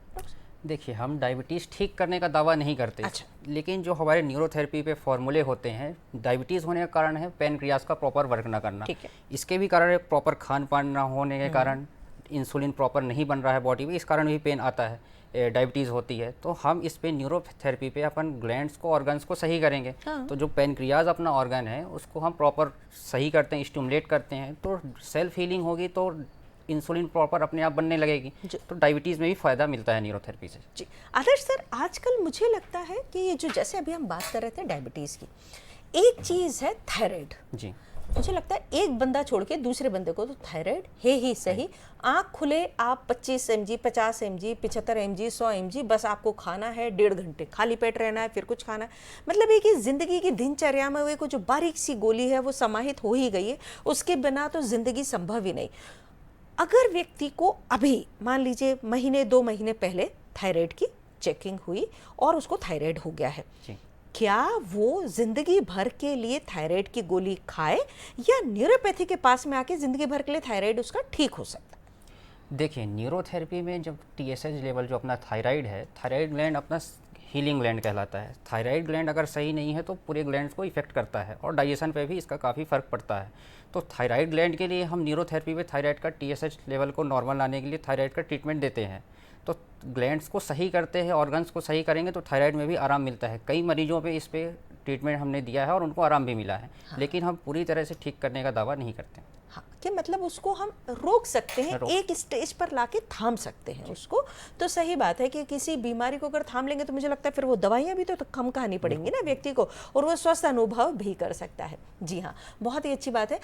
देखिए, हम डायबिटीज़ ठीक करने का दावा नहीं करते। अच्छा। लेकिन जो हमारे न्यूरोथेरेपी पे फॉर्मूले होते हैं, डायबिटीज़ होने का कारण है पैनक्रियाज का प्रॉपर वर्क ना करना। ठीक है। इसके भी कारण है प्रॉपर खान पान ना होने के कारण, इंसुलिन प्रॉपर नहीं बन रहा है बॉडी में, इस कारण भी पेन आता है, डायबिटीज़ होती है। तो हम इस पे न्यूरोथेरेपी पे अपन ग्लैंड्स को, ऑर्गन्स को सही करेंगे। हाँ। तो जो पैनक्रियाज अपना ऑर्गन है उसको हम प्रॉपर सही करते हैं, स्टिमुलेट करते हैं, तो सेल्फ हीलिंग होगी तो इंसुलिन प्रॉपर अपने आप बनने लगेगी। तो डायबिटीज़ में भी फ़ायदा मिलता है न्यूरोथेरेपी से। जी आदर्श सर, आजकल मुझे लगता है कि ये जो जैसे अभी हम बात कर रहे थे डायबिटीज़ की, एक चीज़ है थायराइड। जी, मुझे लगता है एक बंदा छोड़ के दूसरे बंदे को तो थायराइड है ही सही। आँख खुले आप 25 mg, 50 mg, 75 mg, 100 mg, बस आपको खाना है, 1.5 घंटे खाली पेट रहना है, फिर कुछ खाना है। मतलब ये कि ज़िंदगी की दिनचर्या में वो जो बारीक सी गोली है वो समाहित हो ही गई है, उसके बिना तो ज़िंदगी संभव ही नहीं। अगर व्यक्ति को अभी मान लीजिए महीने 2 महीने पहले थायराइड की चेकिंग हुई और उसको थायराइड हो गया है, क्या वो जिंदगी भर के लिए थायराइड की गोली खाए या न्यूरोपैथी के पास में आके जिंदगी भर के लिए थायराइड उसका ठीक हो सकता है? देखिए, न्यूरोथेरेपी में जब TSH लेवल जो अपना थायराइड है, थायराइड ग्लैंड अपना हीलिंग ग्लैंड कहलाता है। थायराइड ग्लैंड अगर सही नहीं है तो पूरे ग्लैंड्स को इफेक्ट करता है और डाइजेशन पे भी इसका काफ़ी फ़र्क पड़ता है। तो थायराइड ग्लैंड के लिए हम न्यूरोथेरेपी में थायराइड का TSH लेवल को नॉर्मल लाने के लिए थायराइड का ट्रीटमेंट देते हैं। तो ग्लैंड्स को सही करते हैं, ऑर्गन्स को सही करेंगे तो थायराइड में भी आराम मिलता है। कई मरीजों पे इस पे ट्रीटमेंट हमने दिया है और उनको आराम भी मिला है। हाँ। लेकिन हम पूरी तरह से ठीक करने का दावा नहीं करते। हाँ, कि मतलब उसको हम रोक सकते हैं, एक स्टेज पर लाके थाम सकते हैं उसको। तो सही बात है कि किसी बीमारी को अगर थाम लेंगे तो मुझे लगता है फिर वो दवाइयाँ भी तो कम खानी पड़ेंगी ना व्यक्ति को, और वो स्वस्थ अनुभव भी कर सकता है। जी हाँ, बहुत ही अच्छी बात है।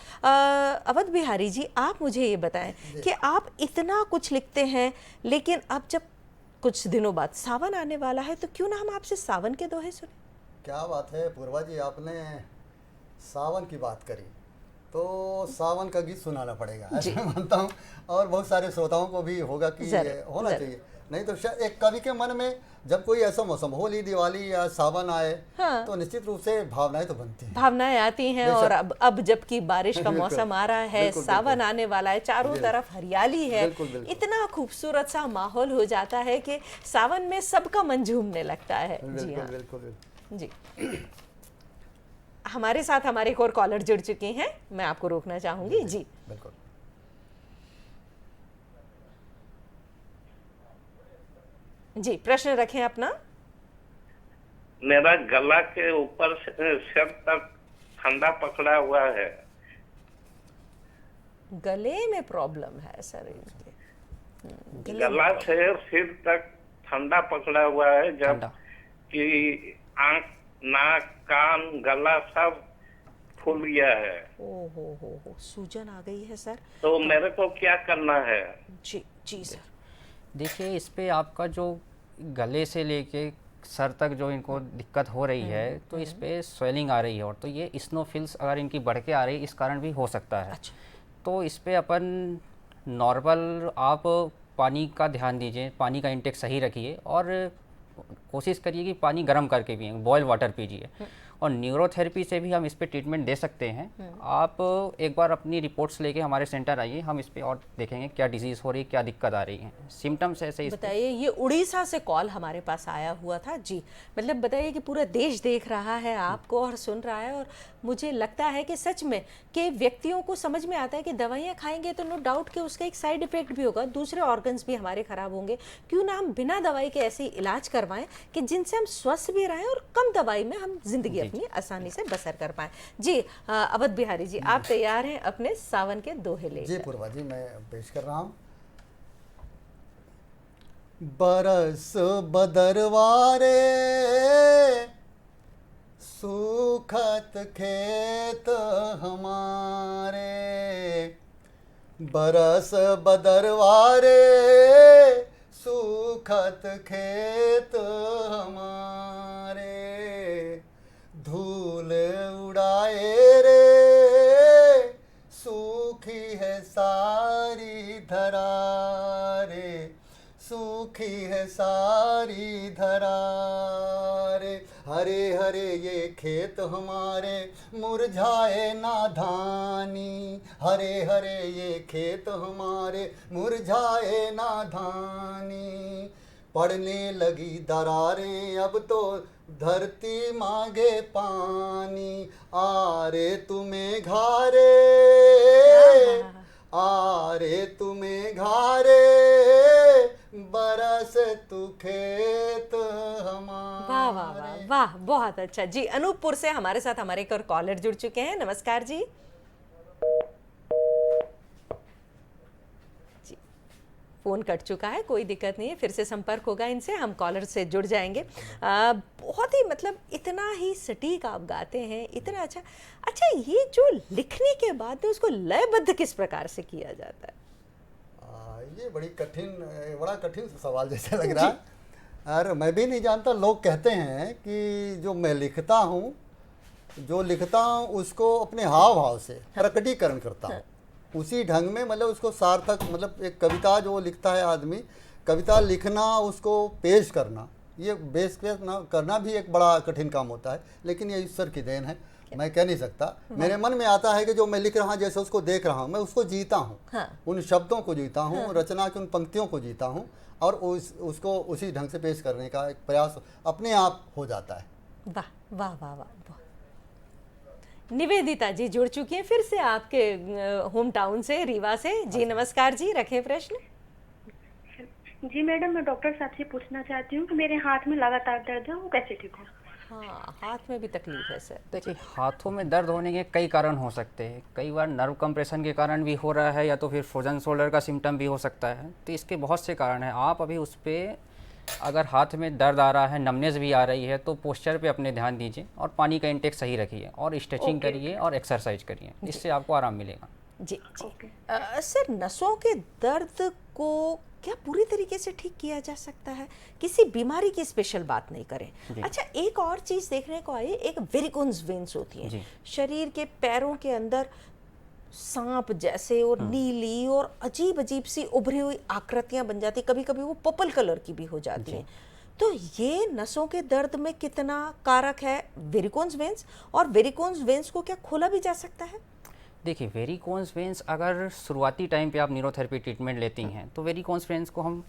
अवध बिहारी जी, आप मुझे ये बताएं कि आप इतना कुछ लिखते हैं, लेकिन अब जब कुछ दिनों बाद सावन आने वाला है तो क्यों ना हम आपसे सावन के दोहे सुने? क्या बात है पूर्वा जी, आपने सावन की बात करी तो सावन का गीत सुनाना पड़ेगा, ऐसा मानता हूँ। और बहुत सारे श्रोताओं को भी होगा कि होना चाहिए, नहीं तो शायद एक कवि के मन में जब कोई ऐसा मौसम, होली, दिवाली या सावन आए, हाँ, तो निश्चित रूप से भावनाएं तो बनती हैं, भावनाएं आती हैं। और अब जबकि बारिश का मौसम आ रहा है, सावन आने वाला है, चारों तरफ हरियाली है, इतना खूबसूरत सा माहौल हो जाता है कि सावन में सबका मन झूमने लगता है। जी हाँ, जी। हमारे साथ हमारे एक और कॉलर जुड़ चुके हैं, मैं आपको रोकना चाहूंगी। जी बिल्कुल। जी, प्रश्न रखें अपना। मेरा गला के ऊपर से सिर तक ठंडा पकड़ा हुआ है। गले में प्रॉब्लम है सर इनके। गला से सिर तक ठंडा पकड़ा हुआ है, जब कि आंख, नाक, कान, गला सब फूल गया है। ओ हो, सूजन आ गई है सर। तो मेरे को क्या करना है? जी जी सर। देखिए, इस पे आपका जो गले से लेके सर तक जो इनको दिक्कत हो रही है, तो इस पे स्वेलिंग आ रही है, और तो ये स्नोफिल्स अगर इनकी बढ़ के आ रही है, इस कारण भी हो सकता है। अच्छा। तो इस पे अपन नॉर्मल आप पानी का ध्यान दीजिए, पानी का इंटेक सही रखिए, और कोशिश करिए कि पानी गर्म करके पिए, बॉयल वाटर पीजिए। और न्यूरोथेरेपी से भी हम इस पे ट्रीटमेंट दे सकते हैं। आप एक बार अपनी रिपोर्ट्स लेके हमारे सेंटर आइए, हम इस पे और देखेंगे क्या डिजीज़ हो रही है, क्या दिक्कत आ रही है, सिम्टम्स ऐसे। बताइए, ये उड़ीसा से कॉल हमारे पास आया हुआ था जी। मतलब बताइए कि पूरा देश देख रहा है आपको और सुन रहा है, और मुझे लगता है कि सच में कि व्यक्तियों को समझ में आता है कि दवाइयाँ खाएंगे तो नो डाउट कि उसका एक साइड इफेक्ट भी होगा, दूसरे ऑर्गन्स भी हमारे खराब होंगे। क्यों ना हम बिना दवाई के ऐसे इलाज करवाएं कि जिनसे हम स्वस्थ भी रहें और कम दवाई में हम जिंदगी अपनी आसानी से बसर कर पाएं। जी अवध बिहारी जी, आप तैयार हैं अपने सावन के दोहे लेकर? जी पूर्वा जी, मैं पेश कर रहा हूँ। बरस बदरवारे सुखत खेत हमारे, बरस बदरवारे सुखत खेत हमारे, धूल उड़ाए रे सूखी है सारी धरा रे, सूखी है सारी धरा रे, हरे हरे ये खेत हमारे मुरझाए ना धानी, हरे हरे ये खेत हमारे मुरझाए ना धानी, पड़ने लगी दरारें अब तो धरती मांगे पानी, आरे तुम्हें घारे, आरे तुम्हें घारे, बरस तू खेत हमारे। वाह वाह वाह वाह, बहुत अच्छा जी। अनूपपुर से हमारे साथ हमारे एक और कॉलर जुड़ चुके हैं। नमस्कार जी। जी, फोन कट चुका है, कोई दिक्कत नहीं है, फिर से संपर्क होगा इनसे, हम कॉलर से जुड़ जाएंगे। बहुत ही मतलब इतना ही सटीक आप गाते हैं, इतना अच्छा। अच्छा, ये जो लिखने के बाद में उसको लयबद्ध किस प्रकार से किया जाता है? ये बड़ा कठिन सवाल जैसा लग रहा है, और मैं भी नहीं जानता। लोग कहते हैं कि जो मैं लिखता हूँ, जो लिखता हूँ उसको अपने हाव भाव से प्रकटीकरण करता हूँ, उसी ढंग में, मतलब उसको सार्थक, मतलब एक कविता जो लिखता है आदमी, कविता लिखना, उसको पेश करना, ये बेस करना भी एक बड़ा कठिन काम होता है, लेकिन ये ईश्वर की देन है, मैं कह नहीं सकता। मेरे मन में आता है कि जो मैं लिख रहा हूँ, जैसे उसको देख रहा हूँ, मैं उसको जीता हूँ। हाँ। उन शब्दों को जीता हूँ, रचना की उन पंक्तियों को जीता हूँ, और उसको उसी ढंग से पेश करने का एक प्रयास अपने आप हो जाता है। वाह वाह वाह वाह। निवेदिता जी जुड़ चुकी हैं फिर से आपके होम टाउन से, रीवा से। जी नमस्कार जी, रखें प्रश्न। जी मैडम, मैं डॉक्टर साहब से पूछना चाहती हूँ कि मेरे हाथ में लगातार दर्द है, वो कैसे ठीक हो? हाँ, हाथ में भी तकलीफ है सर। देखिए, हाथों में दर्द होने के कई कारण हो सकते हैं। कई बार नर्व कंप्रेशन के कारण भी हो रहा है, या तो फिर फ्रोजन शोल्डर का सिम्टम भी हो सकता है। तो इसके बहुत से कारण हैं। आप अभी उस पर, अगर हाथ में दर्द आ रहा है, नमनेस भी आ रही है, तो पोस्चर पे अपने ध्यान दीजिए, और पानी का इंटेक सही रखिए, और स्ट्रेचिंग करिए और एक्सरसाइज करिए, इससे आपको आराम मिलेगा। जी जी। सर, नसों के दर्द को क्या पूरी तरीके से ठीक किया जा सकता है? किसी बीमारी की स्पेशल बात नहीं करें। अच्छा, एक और चीज देखने को आई, एक वेरिकोन्स वेन्स होती है शरीर के पैरों के अंदर, सांप जैसे, और नीली और अजीब अजीब सी उभरी हुई आकृतियां बन जाती, कभी कभी वो पर्पल कलर की भी हो जाती हैं। तो ये नसों के दर्द में कितना कारक है वेरिकोन्स वेन्स, और वेरिकोन्स वेन्स को क्या खोला भी जा सकता है? देखिए, वेरिकोन्स वेन्स अगर शुरुआती टाइम पे आप न्यूरोथेरेपी ट्रीटमेंट लेती हैं, तो वेरिकोन्स वेन्स को हम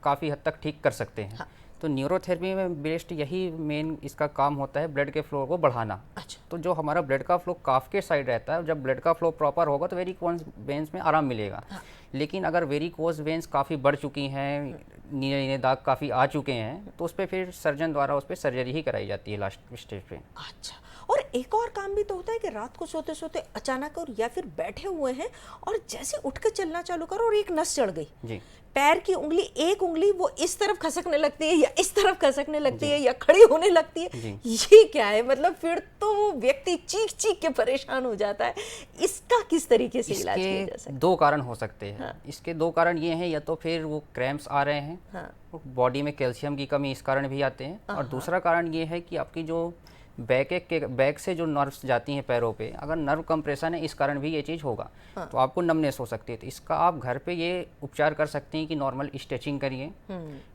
काफ़ी हद तक ठीक कर सकते हैं। हाँ। तो न्यूरोथेरेपी में बेस्ट यही मेन इसका काम होता है, ब्लड के फ्लो को बढ़ाना। अच्छा। तो जो हमारा ब्लड का फ्लो काफ के साइड रहता है, जब ब्लड का फ्लो प्रॉपर होगा तो वेरिकोन्स वेन्स में आराम मिलेगा। हाँ। लेकिन अगर वेरिकोस वेन्स काफ़ी बढ़ चुकी हैं, नीले नीले दाग काफ़ी आ चुके हैं तो उस पर फिर सर्जन द्वारा उस पर सर्जरी ही कराई जाती है लास्ट स्टेज पे। अच्छा, और एक और काम भी तो होता है कि रात को सोते सोते अचानक और या फिर बैठे हुए हैं और जैसे उठ के चलना चालू करो और एक नस चढ़ गई जी, पैर की उंगली, एक उंगली वो इस तरफ खसकने लगती है या इस तरफ खसकने लगती है या खड़ी होने लगती है, ये क्या है? मतलब फिर तो वो व्यक्ति चीख चीख के परेशान हो जाता है। इसका किस तरीके से इलाज किया जा सकता है? दो कारण हो सकते हैं। इसके दो कारण ये हैं, या तो फिर वो क्रैम्प्स आ रहे हैं, बॉडी में कैल्शियम की कमी इस कारण भी आते हैं, और दूसरा कारण ये है कि आपकी जो बैक से जो नर्व्स जाती हैं पैरों पे, अगर नर्व कंप्रेशन है इस कारण भी ये चीज़ होगा। तो आपको नमनेस हो सकती है। तो इसका आप घर पे ये उपचार कर सकते हैं कि नॉर्मल स्ट्रेचिंग करिए,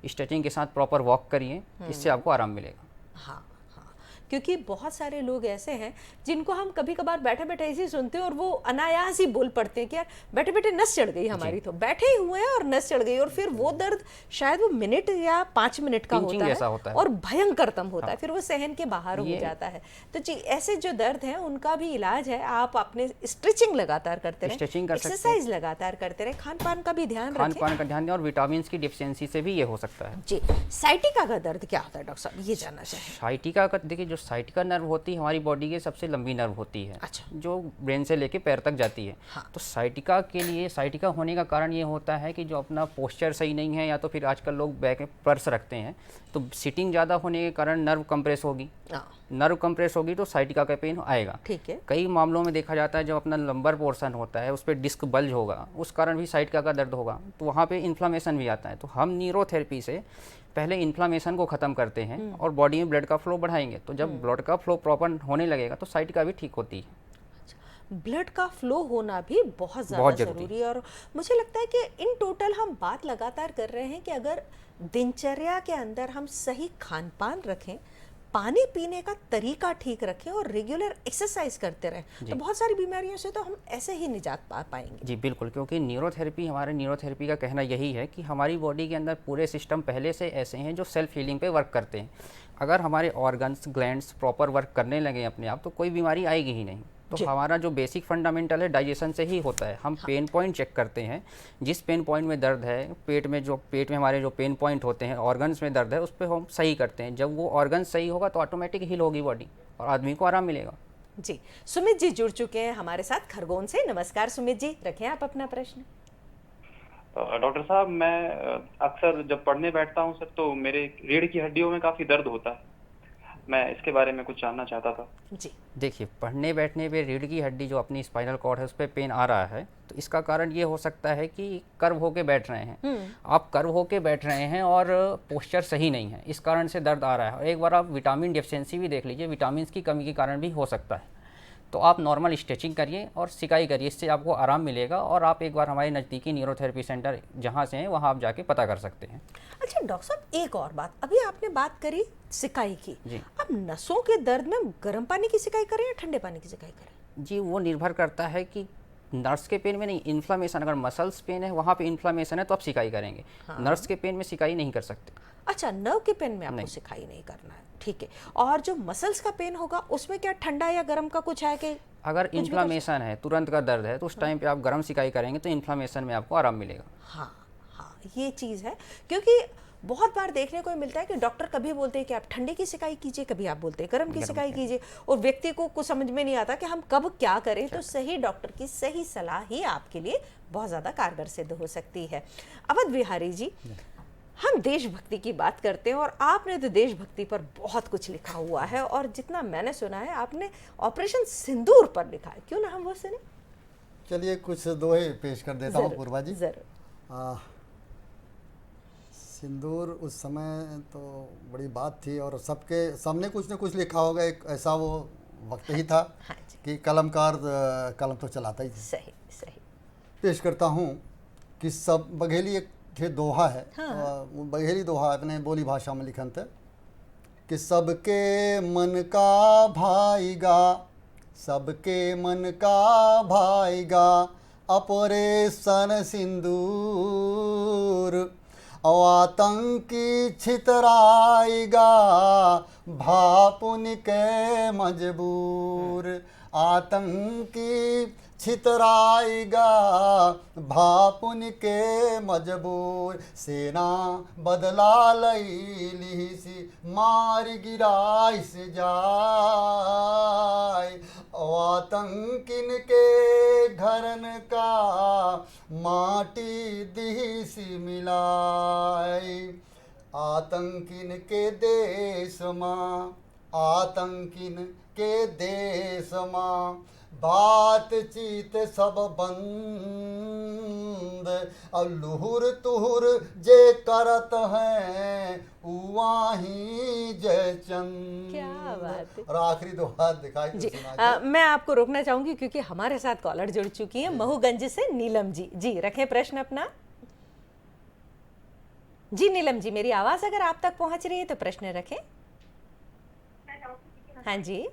स्ट्रेचिंग के साथ प्रॉपर वॉक करिए, इससे आपको आराम मिलेगा। हाँ, क्योंकि बहुत सारे लोग ऐसे हैं जिनको हम कभी कभार बैठे बैठे ऐसे ही सुनते हैं और वो अनायास ही बोल पड़ते हैं कि यार बैठे बैठे नस चढ़ गई हमारी, तो बैठे ही हुए हैं और नस चढ़ गई, और फिर वो दर्द शायद वो मिनट या 5 मिनट का होता है और भयंकरतम होता है, फिर वो सहन के बाहर हो जाता है। तो जी, ऐसे जो दर्द हैं उनका भी इलाज है। आप अपने स्ट्रेचिंग लगातार करते रहें, एक्सरसाइज लगातार करते रहें, खान पान का भी ध्यान रखें, खान पान का ध्यान दें, और विटामिन की डिफिशियंसी से भी ये हो सकता है। जी, साइटिका का दर्द क्या होता है डॉक्टर साहब, ये जानना चाहिए। साइटिका का देखिए, जो साइटिका नर्व होती है हमारी बॉडी की सबसे लंबी नर्व होती है। अच्छा। जो ब्रेन से लेके पैर तक जाती है। तो साइटिका के लिए, साइटिका होने का कारण ये होता है कि जो अपना पोस्चर सही नहीं है, या तो फिर आजकल लोग बैक में पर्स रखते हैं, तो सिटिंग ज़्यादा होने के कारण नर्व कंप्रेस होगी, नर्व कंप्रेस होगी तो साइटिका का पेन आएगा। ठीक है। कई मामलों में देखा जाता है जब अपना लंबर पोर्शन होता है उस पर डिस्क बल्ज होगा, उस कारण भी साइटिका का दर्द होगा, तो वहाँ पे इन्फ्लामेशन भी आता है। तो हम न्यूरोथेरेपी से पहले इन्फ्लामेशन को ख़त्म करते हैं और बॉडी में ब्लड का फ्लो बढ़ाएंगे। तो जब ब्लड का फ्लो प्रॉपर होने लगेगा तो साइटिका भी ठीक होती है। ब्लड का फ्लो होना भी बहुत ज़्यादा ज़रूरी है, और मुझे लगता है कि इन टोटल हम बात लगातार कर रहे हैं कि अगर दिनचर्या के अंदर हम सही खान पान रखें, पानी पीने का तरीका ठीक रखें और रेगुलर एक्सरसाइज करते रहें, तो बहुत सारी बीमारियों से तो हम ऐसे ही निजात पा पाएंगे। जी बिल्कुल, क्योंकि हमारे न्यूरोथेरेपी का कहना यही है कि हमारी बॉडी के अंदर पूरे सिस्टम पहले से ऐसे हैं जो सेल्फ हीलिंग पे वर्क करते हैं। अगर हमारे ऑर्गन्स, ग्लैंड्स प्रॉपर वर्क करने लगे अपने आप, तो कोई बीमारी आएगी ही नहीं। तो हमारा जो बेसिक फंडामेंटल है डाइजेशन से ही होता है। हम पेन पॉइंट चेक करते हैं, जिस पेन पॉइंट में दर्द है, पेट में हमारे जो पेन पॉइंट होते हैं, ऑर्गन्स में दर्द है, उस पर हम सही करते हैं। जब वो ऑर्गन सही होगा तो ऑटोमेटिक हील होगी बॉडी और आदमी को आराम मिलेगा। जी, सुमित जी जुड़ चुके हैं हमारे साथ खरगोन से। नमस्कार सुमित जी, रखें आप अपना प्रश्न। डॉक्टर साहब, मैं अक्सर जब पढ़ने बैठता हूँ सर, तो मेरे रीढ़ की हड्डियों में काफ़ी दर्द होता है। मैं इसके बारे में कुछ जानना चाहता था। जी देखिए, पढ़ने बैठने पे रीढ़ की हड्डी जो अपनी स्पाइनल कॉर्ड है उस पर पेन आ रहा है, तो इसका कारण ये हो सकता है कि कर्व होके बैठ रहे हैं। आप कर्व होके बैठ रहे हैं और पोस्चर सही नहीं है, इस कारण से दर्द आ रहा है। और एक बार आप विटामिन डेफिशिएंसी भी देख लीजिए, विटामिन की कमी के कारण भी हो सकता है। तो आप नॉर्मल स्ट्रेचिंग करिए और सिकाई करिए, इससे आपको आराम मिलेगा। और आप एक बार हमारे नज़दीकी न्यूरोथेरेपी सेंटर जहाँ से हैं वहाँ आप जाके पता कर सकते हैं। अच्छा डॉक्टर साहब, एक और बात, अभी आपने बात करी सिकाई की, अब नसों के दर्द में गर्म पानी की सिकाई करें या ठंडे पानी की सिकाई करें? जी, वो निर्भर करता है कि नर्व्स के पेन में नहीं, इन्फ्लामेशन, अगर मसल्स पेन है वहाँ पे इन्फ्लामेशन है तो आप सिकाई करेंगे। नर्व्स के पेन में सिकाई नहीं कर सकते। अच्छा, नर्व के पेन में आपको सिकाई नहीं करना है, ठीक है। और जो मसल्स का पेन होगा उसमें क्या ठंडा या गर्म का कुछ है कि अगर इन्फ्लामेशन है, तुरंत का दर्द है, तो उस टाइम पे आप गर्म सिकाई करेंगे तो इन्फ्लामेशन में आपको आराम मिलेगा। हाँ, ये चीज़ है, क्योंकि बहुत बार देखने को मिलता है कि डॉक्टर कभी बोलते हैं कि आप ठंडे की सिकाई कीजिए, कभी आप बोलते हैं गर्म की सिकाई कीजिए, और व्यक्ति को कुछ समझ में नहीं आता कि हम कब क्या करें। तो सही डॉक्टर की सही सलाह ही आपके लिए बहुत ज़्यादा कारगर सिद्ध हो सकती है। अवध बिहारी जी, हम देशभक्ति की बात करते हैं और आपने तो देशभक्ति पर बहुत कुछ लिखा हुआ है, और जितना मैंने सुना है आपने ऑपरेशन सिंदूर पर लिखा है, क्यों ना हम वो सुने? चलिए कुछ दोहे पेश कर देता हूँ पूर्वा जी। जरूर। सिंदूर उस समय तो बड़ी बात थी और सबके सामने कुछ न कुछ लिखा होगा, एक ऐसा वो वक्त ही था कि कलमकार कलम तो चलाता ही था। सही सही। पेश करता हूँ कि सब बघेली एक थे दोहा है। वो बघेली दोहा अपने बोली भाषा में लिखन थे कि सबके मन का भाईगा, सबके मन का भाईगा ऑपरेशन सिंदूर, आतंकी छितराएगा भापुन के मजबूर, आतंकी छितराएगा भापुन के मजबूर, सेना बदला लई सी मार गिराइस जाय, आतंकिन के घरन का माटी दिहिसी मिलाई, आतंकिन के देश माँ, आतंकिन के देश माँ बातचीत सब बंद, और लुहुर तुहुर जे करत हैं उवाही जयचंद। क्या बात है। और आखिरी दो हाथ दिखाई तो जी सुना के। मैं आपको रोकना चाहूंगी क्योंकि हमारे साथ कॉलर जुड़ चुकी हैं महूगंज से नीलम जी। जी रखें प्रश्न अपना। जी नीलम जी, मेरी आवाज अगर आप तक पहुंच रही है तो प्रश्न रखें। हाँ जी,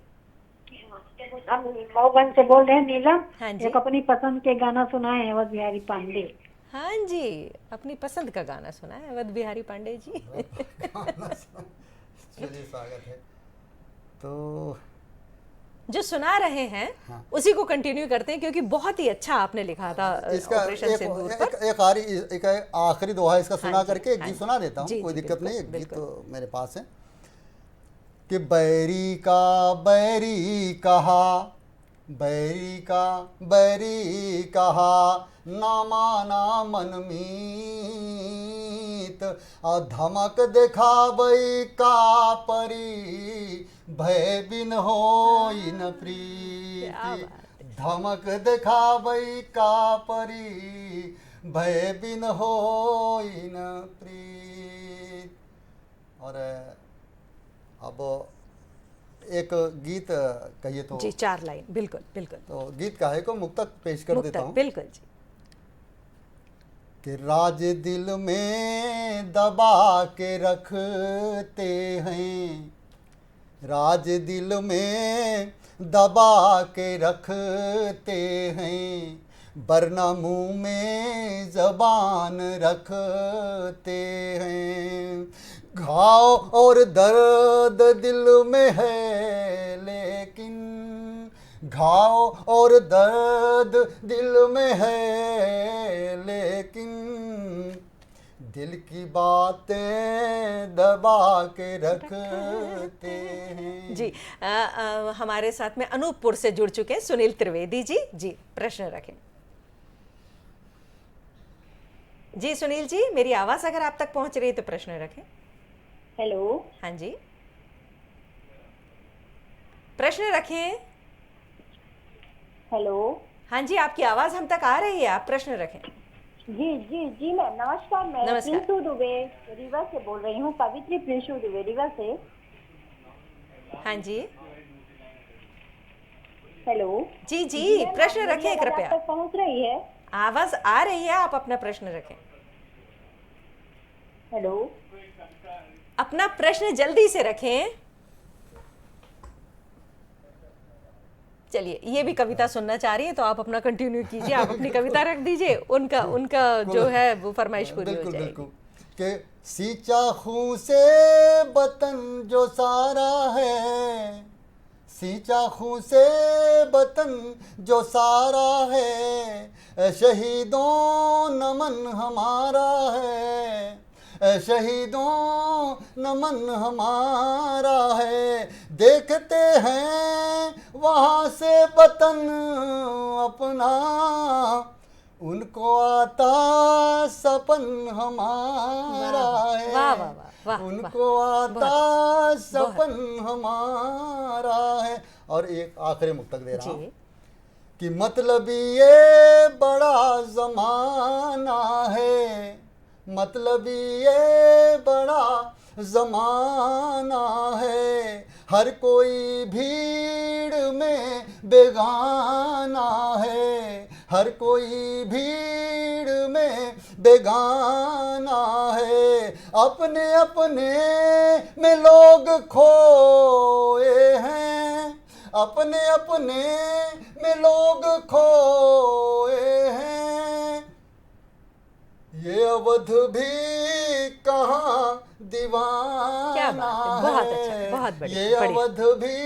हम मऊगंज से बोल रहे हैं नीलम। हाँ जी। एक अपनी पसंद के गाना सुनाए हैं अवध बिहारी पांडे। हाँ जी, अपनी पसंद का गाना सुना है अवध बिहारी पांडे जी। चलिए स्वागत है। तो जो सुना रहे हैं उसी को कंटिन्यू करते हैं क्योंकि बहुत ही अच्छा आपने लिखा था इसका ऑपरेशन सिंदूर पर। एक आखिरी दोहा इसका सुना करके एक गीत सुना देता हूँ, जी, कोई जी, दिक्कत नहीं, एक बिल्कुल, गीत तो मेरे पास है कि बैरी का बैरी कहा, बैरी का बैरी कहा, ना माना मनमीत, और धमक दिखावई का परी, भय बिन होई न प्रीति, धमक दिखावई का परी, भय बिन होई न प्रीति। और अब एक गीत कहिए तो। जी 4 लाइन, बिल्कुल बिल्कुल। तो गीत काहे को मुक्तक पेश कर देता हूँ। बिल्कुल जी। कि राज दिल में दबा के रखते हैं, राज दिल में दबा के रखते हैं, वरना मुंह में जबान रखते हैं, घाव और दर्द दिल में है लेकिन, घाव और दर्द दिल में है लेकिन, दिल की बातें दबा के रखते हैं। जी हमारे साथ में अनूपपुर से जुड़ चुके हैं सुनील त्रिवेदी जी। जी प्रश्न रखें। जी सुनील जी, मेरी आवाज अगर आप तक पहुंच रही है तो प्रश्न रखें। हेलो। हाँ जी, प्रश्न रखें। हेलो। हाँ जी, आपकी आवाज हम तक आ रही है, आप प्रश्न रखें। जी जी जी मैम, नमस्कार। मैं प्रिंसू दुबे रीवा से बोल रही हूँ, पवित्री प्रिंसू दुबे रीवा से। हाँ जी। हेलो। जी जी, प्रश्न रखें कृपया। तक पहुँच रही है? आवाज आ रही है, आप अपना प्रश्न रखें। हेलो। अपना प्रश्न जल्दी से रखें। चलिए, ये भी कविता सुनना चाह रही है तो आप अपना कंटिन्यू कीजिए, आप अपनी कविता रख दीजिए, उनका जो है वो फरमाइश पूरी हो जाएगी। बिल्कुल कि सींचा खून से वतन जो सारा है, सींचा खून से वतन जो सारा है, शहीदों नमन हमारा है, शहीदों नमन हमारा है, देखते हैं वहाँ से वतन अपना, उनको आता सपन हमारा है। वाह वाह वाह, उनको आता सपन हमारा है। और एक आखिरी मुक्तक दे रहा हूँ कि मतलब ये बड़ा जमाना है, मतलब ये बड़ा जमाना है, हर कोई भीड़ में बेगाना है, हर कोई भीड़ में बेगाना है, अपने अपने में लोग खोए हैं, अपने अपने में लोग खोए हैं, ये अवध भी कहाँ दीवाना क्या बात है, बहुत अच्छा, बहुत बढ़िया, ये अवध भी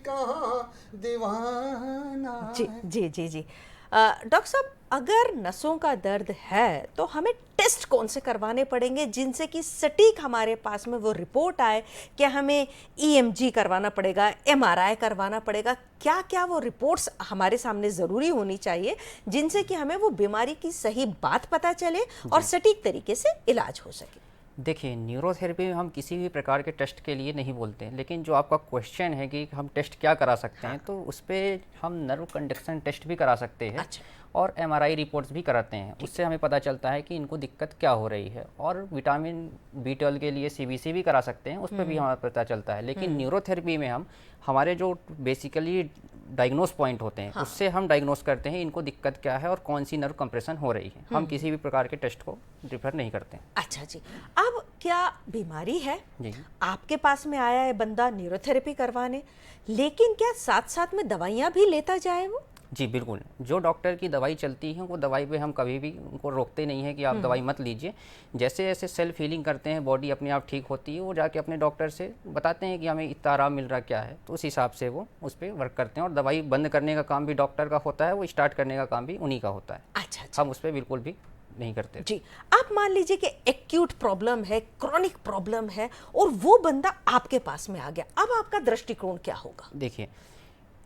कहाँ दीवाना। जी जी जी जी। डॉक्टर साहब, अगर नसों का दर्द है तो हमें टेस्ट कौन से करवाने पड़ेंगे जिनसे कि सटीक हमारे पास में वो रिपोर्ट आए? क्या हमें EMG करवाना पड़ेगा, MRI करवाना पड़ेगा? क्या क्या वो रिपोर्ट्स हमारे सामने ज़रूरी होनी चाहिए जिनसे कि हमें वो बीमारी की सही बात पता चले और सटीक तरीके से इलाज हो सके? देखिए, न्यूरोथेरेपी में हम किसी भी प्रकार के टेस्ट के लिए नहीं बोलते हैं, लेकिन जो आपका क्वेश्चन है कि हम टेस्ट क्या करा सकते हैं, तो उस पर हम नर्व कंडक्शन टेस्ट भी करा सकते हैं। और MRI रिपोर्ट्स भी कराते हैं। उससे हमें पता चलता है कि इनको दिक्कत क्या हो रही है। और विटामिन B12 के लिए CBC भी करा सकते हैं, उस पर भी हमें पता चलता है। लेकिन न्यूरोथेरेपी में हम हमारे जो बेसिकली डायग्नोस पॉइंट होते हैं, उससे हम डायग्नोस करते हैं इनको दिक्कत क्या है और कौन सी नर्व कंप्रेशन हो रही है। हम किसी भी प्रकार के टेस्ट को रिफर नहीं करते हैं। अच्छा जी। अब क्या बीमारी है, जी, आपके पास में आया है बंदा न्यूरोथेरेपी करवाने, लेकिन क्या साथ साथ में दवाइयाँ भी लेता जाए वो? जी बिल्कुल। जो डॉक्टर की दवाई चलती है वो दवाई पे हम कभी भी उनको रोकते नहीं है कि आप दवाई मत लीजिए। जैसे जैसे सेल्फ हीलिंग करते हैं, बॉडी अपने आप ठीक होती है, वो जाके अपने डॉक्टर से बताते हैं कि हमें इतना आराम मिल रहा क्या है, तो उस हिसाब से वो उस पर वर्क करते हैं। और दवाई बंद करने का काम भी डॉक्टर का होता है, वो स्टार्ट करने का काम भी उन्हीं का होता है। अच्छा, अच्छा। हम उस पर बिल्कुल भी नहीं करते। जी। आप मान लीजिए कि एक्यूट प्रॉब्लम है, क्रॉनिक प्रॉब्लम है और वो बंदा आपके पास में आ गया, अब आपका दृष्टिकोण क्या होगा? देखिए,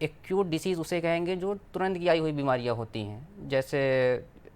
एक्यूट डिसीज़ उसे कहेंगे जो तुरंत की आई हुई बीमारियां होती हैं, जैसे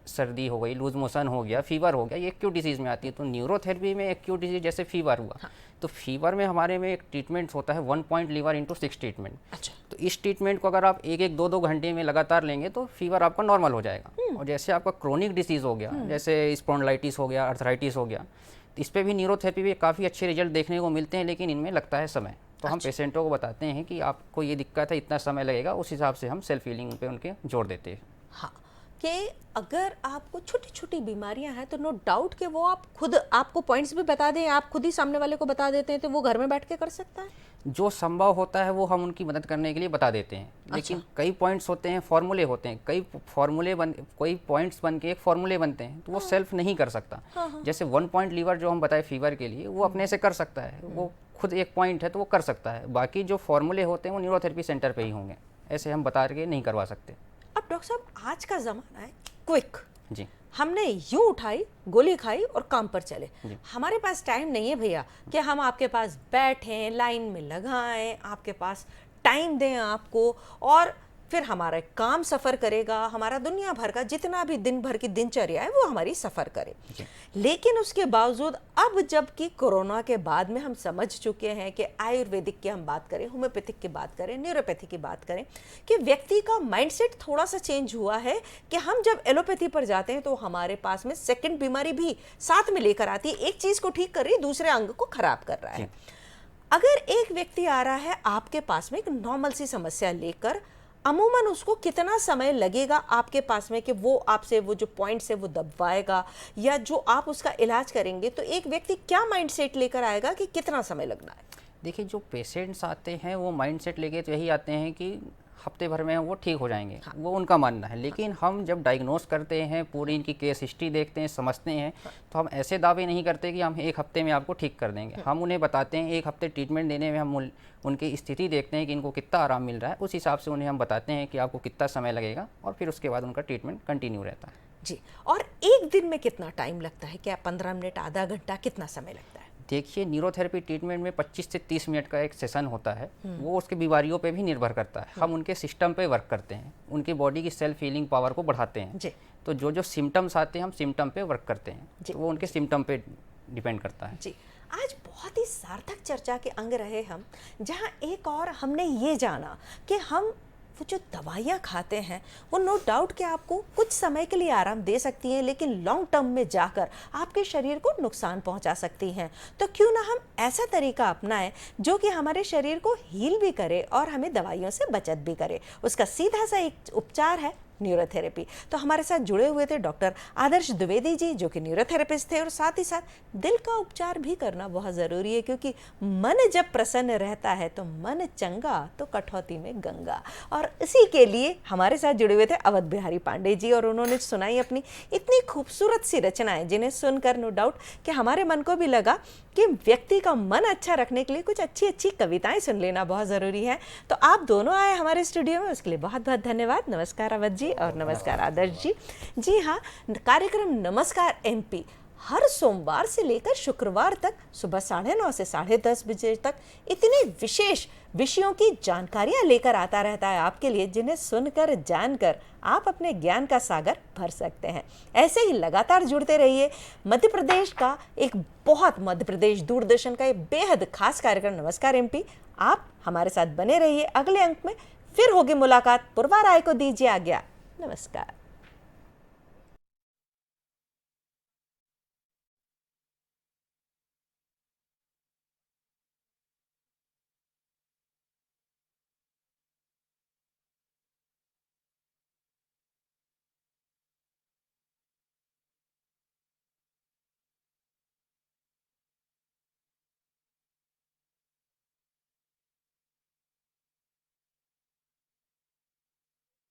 सर्दी हो गई, लूज मोशन हो गया, फीवर हो गया, ये एक्यूट डिसीज़ में आती है। तो न्यूरोथेरेपी में एक्यूट डिसीज़ जैसे फीवर हुआ, तो फीवर में हमारे में एक ट्रीटमेंट होता है 1 पॉइंट लीवर इंटू 6 ट्रीटमेंट। अच्छा। तो इस ट्रीटमेंट को अगर आप 1-2 घंटे में लगातार लेंगे तो फीवर आपका नॉर्मल हो जाएगा। और जैसे आपका क्रोनिक डिसीज़ हो गया, जैसे स्पॉन्डिलाइटिस हो गया, अर्थराइटिस हो गया, तो इस पर भी न्यूरोथेरेपी में काफ़ी अच्छे रिजल्ट देखने को मिलते हैं, लेकिन इनमें लगता है समय। तो हम पेशेंटों को बताते हैं कि आपको ये दिक्कत है, इतना समय लगेगा, उस हिसाब से हम सेल्फ हीलिंग पे उनके जोड़ देते हैं। हाँ, कि अगर आपको छोटी छोटी बीमारियां हैं तो नो डाउट कि वो आप खुद आपको पॉइंट्स भी बता दें, आप खुद ही सामने वाले को बता देते हैं, तो वो घर में बैठ के कर सकता है। जो संभव होता है वो हम उनकी मदद करने के लिए बता देते हैं। लेकिन कई पॉइंट्स होते हैं, फॉर्मूले होते हैं, कोई पॉइंट्स बन के एक फॉर्मूले बनते हैं, तो वो सेल्फ नहीं कर सकता। जैसे 1 पॉइंट लीवर जो हम बताए फीवर के लिए, वो अपने से कर सकता है, वो खुद एक पॉइंट है तो वो कर सकता है। बाकी जो फॉर्मूले होते हैं वो न्यूरोथेरेपी सेंटर पे ही होंगे, ऐसे हम बता के नहीं करवा सकते। अब डॉक्टर साहब, आज का ज़माना है क्विक। जी। हमने यूं उठाई, गोली खाई और काम पर चले। हमारे पास टाइम नहीं है भैया कि हम आपके पास बैठें, लाइन में लगाएं, आपके पास टाइम दें आपको, और फिर हमारा काम सफ़र करेगा, हमारा दुनिया भर का जितना भी दिन भर की दिनचर्या है वो हमारी सफ़र करे। लेकिन उसके बावजूद अब जबकि कोरोना के बाद में हम समझ चुके हैं कि आयुर्वेदिक की हम बात करें, होम्योपैथिक की बात करें, न्यूरोपैथी की बात करें, कि व्यक्ति का माइंडसेट थोड़ा सा चेंज हुआ है कि हम जब एलोपैथी पर जाते हैं तो हमारे पास में सेकंड बीमारी भी साथ में लेकर आती है। एक चीज़ को ठीक कर रही है, दूसरे अंग को खराब कर रहा है। अगर एक व्यक्ति आ रहा है आपके पास में एक नॉर्मल सी समस्या लेकर, अमूमन उसको कितना समय लगेगा आपके पास में कि वो आपसे वो जो पॉइंट्स है वो दबवाएगा, या जो आप उसका इलाज करेंगे, तो एक व्यक्ति क्या माइंडसेट लेकर आएगा कि कितना समय लगना है? देखिए, जो पेशेंट्स आते हैं वो माइंडसेट लेके तो यही आते हैं कि हफ्ते भर में वो ठीक हो जाएंगे। हाँ। वो उनका मानना है। लेकिन हम जब डायग्नोस करते हैं, पूरी इनकी केस हिस्ट्री देखते हैं, समझते हैं, तो हम ऐसे दावे नहीं करते कि हम 1 हफ्ते में आपको ठीक कर देंगे। हम उन्हें बताते हैं 1 हफ्ते ट्रीटमेंट देने में हम उनकी स्थिति देखते हैं कि इनको कितना आराम मिल रहा है, उस हिसाब से उन्हें हम बताते हैं कि आपको कितना समय लगेगा, और फिर उसके बाद उनका ट्रीटमेंट कंटिन्यू रहता है। जी। और एक दिन में कितना टाइम लगता है? क्या 15 मिनट, आधा घंटा, कितना समय लगता है? देखिए, न्यूरोथेरेपी ट्रीटमेंट में 25 से 30 मिनट का एक सेशन होता है। वो उसके बीमारियों पे भी निर्भर करता है। हम उनके सिस्टम पे वर्क करते हैं, उनकी बॉडी की सेल्फ हीलिंग पावर को बढ़ाते हैं। जी। तो जो जो सिम्टम्स आते हैं हम सिम्टम पे वर्क करते हैं, तो वो उनके सिम्टम पे डिपेंड करता है। जी। आज बहुत ही सार्थक चर्चा के अंग रहे हम, जहाँ एक और हमने ये जाना कि हम वो जो दवाइयाँ खाते हैं वो नो डाउट कि आपको कुछ समय के लिए आराम दे सकती हैं, लेकिन लॉन्ग टर्म में जाकर आपके शरीर को नुकसान पहुंचा सकती हैं। तो क्यों ना हम ऐसा तरीका अपनाएं जो कि हमारे शरीर को हील भी करे और हमें दवाइयों से बचत भी करे। उसका सीधा सा एक उपचार है न्यूरोथेरेपी। तो हमारे साथ जुड़े हुए थे डॉक्टर आदर्श द्विवेदी जी, जो कि न्यूरोथेरेपिस्ट थे, और साथ ही साथ दिल का उपचार भी करना बहुत ज़रूरी है, क्योंकि मन जब प्रसन्न रहता है तो मन चंगा तो कठौती में गंगा। और इसी के लिए हमारे साथ जुड़े हुए थे अवध बिहारी पांडे जी, और उन्होंने सुनाई अपनी इतनी खूबसूरत सी रचनाएं, जिन्हें सुनकर नो डाउट कि हमारे मन को भी लगा कि व्यक्ति का मन अच्छा रखने के लिए कुछ अच्छी अच्छी कविताएं सुन लेना बहुत ज़रूरी है। तो आप दोनों आए हमारे स्टूडियो में, उसके लिए बहुत बहुत धन्यवाद। नमस्कार अवध जी और नमस्कार आदर्श जी। जी हाँ, कार्यक्रम नमस्कार एमपी हर सोमवार से लेकर शुक्रवार तक सुबह 9:30 से 10:30 बजे तक इतने विशेष विषयों की जानकारियां लेकर आता रहता है आपके लिए, जिन्हें सुनकर जानकर आप अपने ज्ञान का सागर भर सकते हैं। ऐसे ही लगातार जुड़ते रहिए। मध्य प्रदेश का एक मध्य प्रदेश दूरदर्शन का एक बेहद खास कार्यक्रम नमस्कार एमपी, आप हमारे साथ बने रहिए। अगले अंक में फिर होगी मुलाकात। पूर्वा राय को दीजिए आज्ञा। नमस्कार।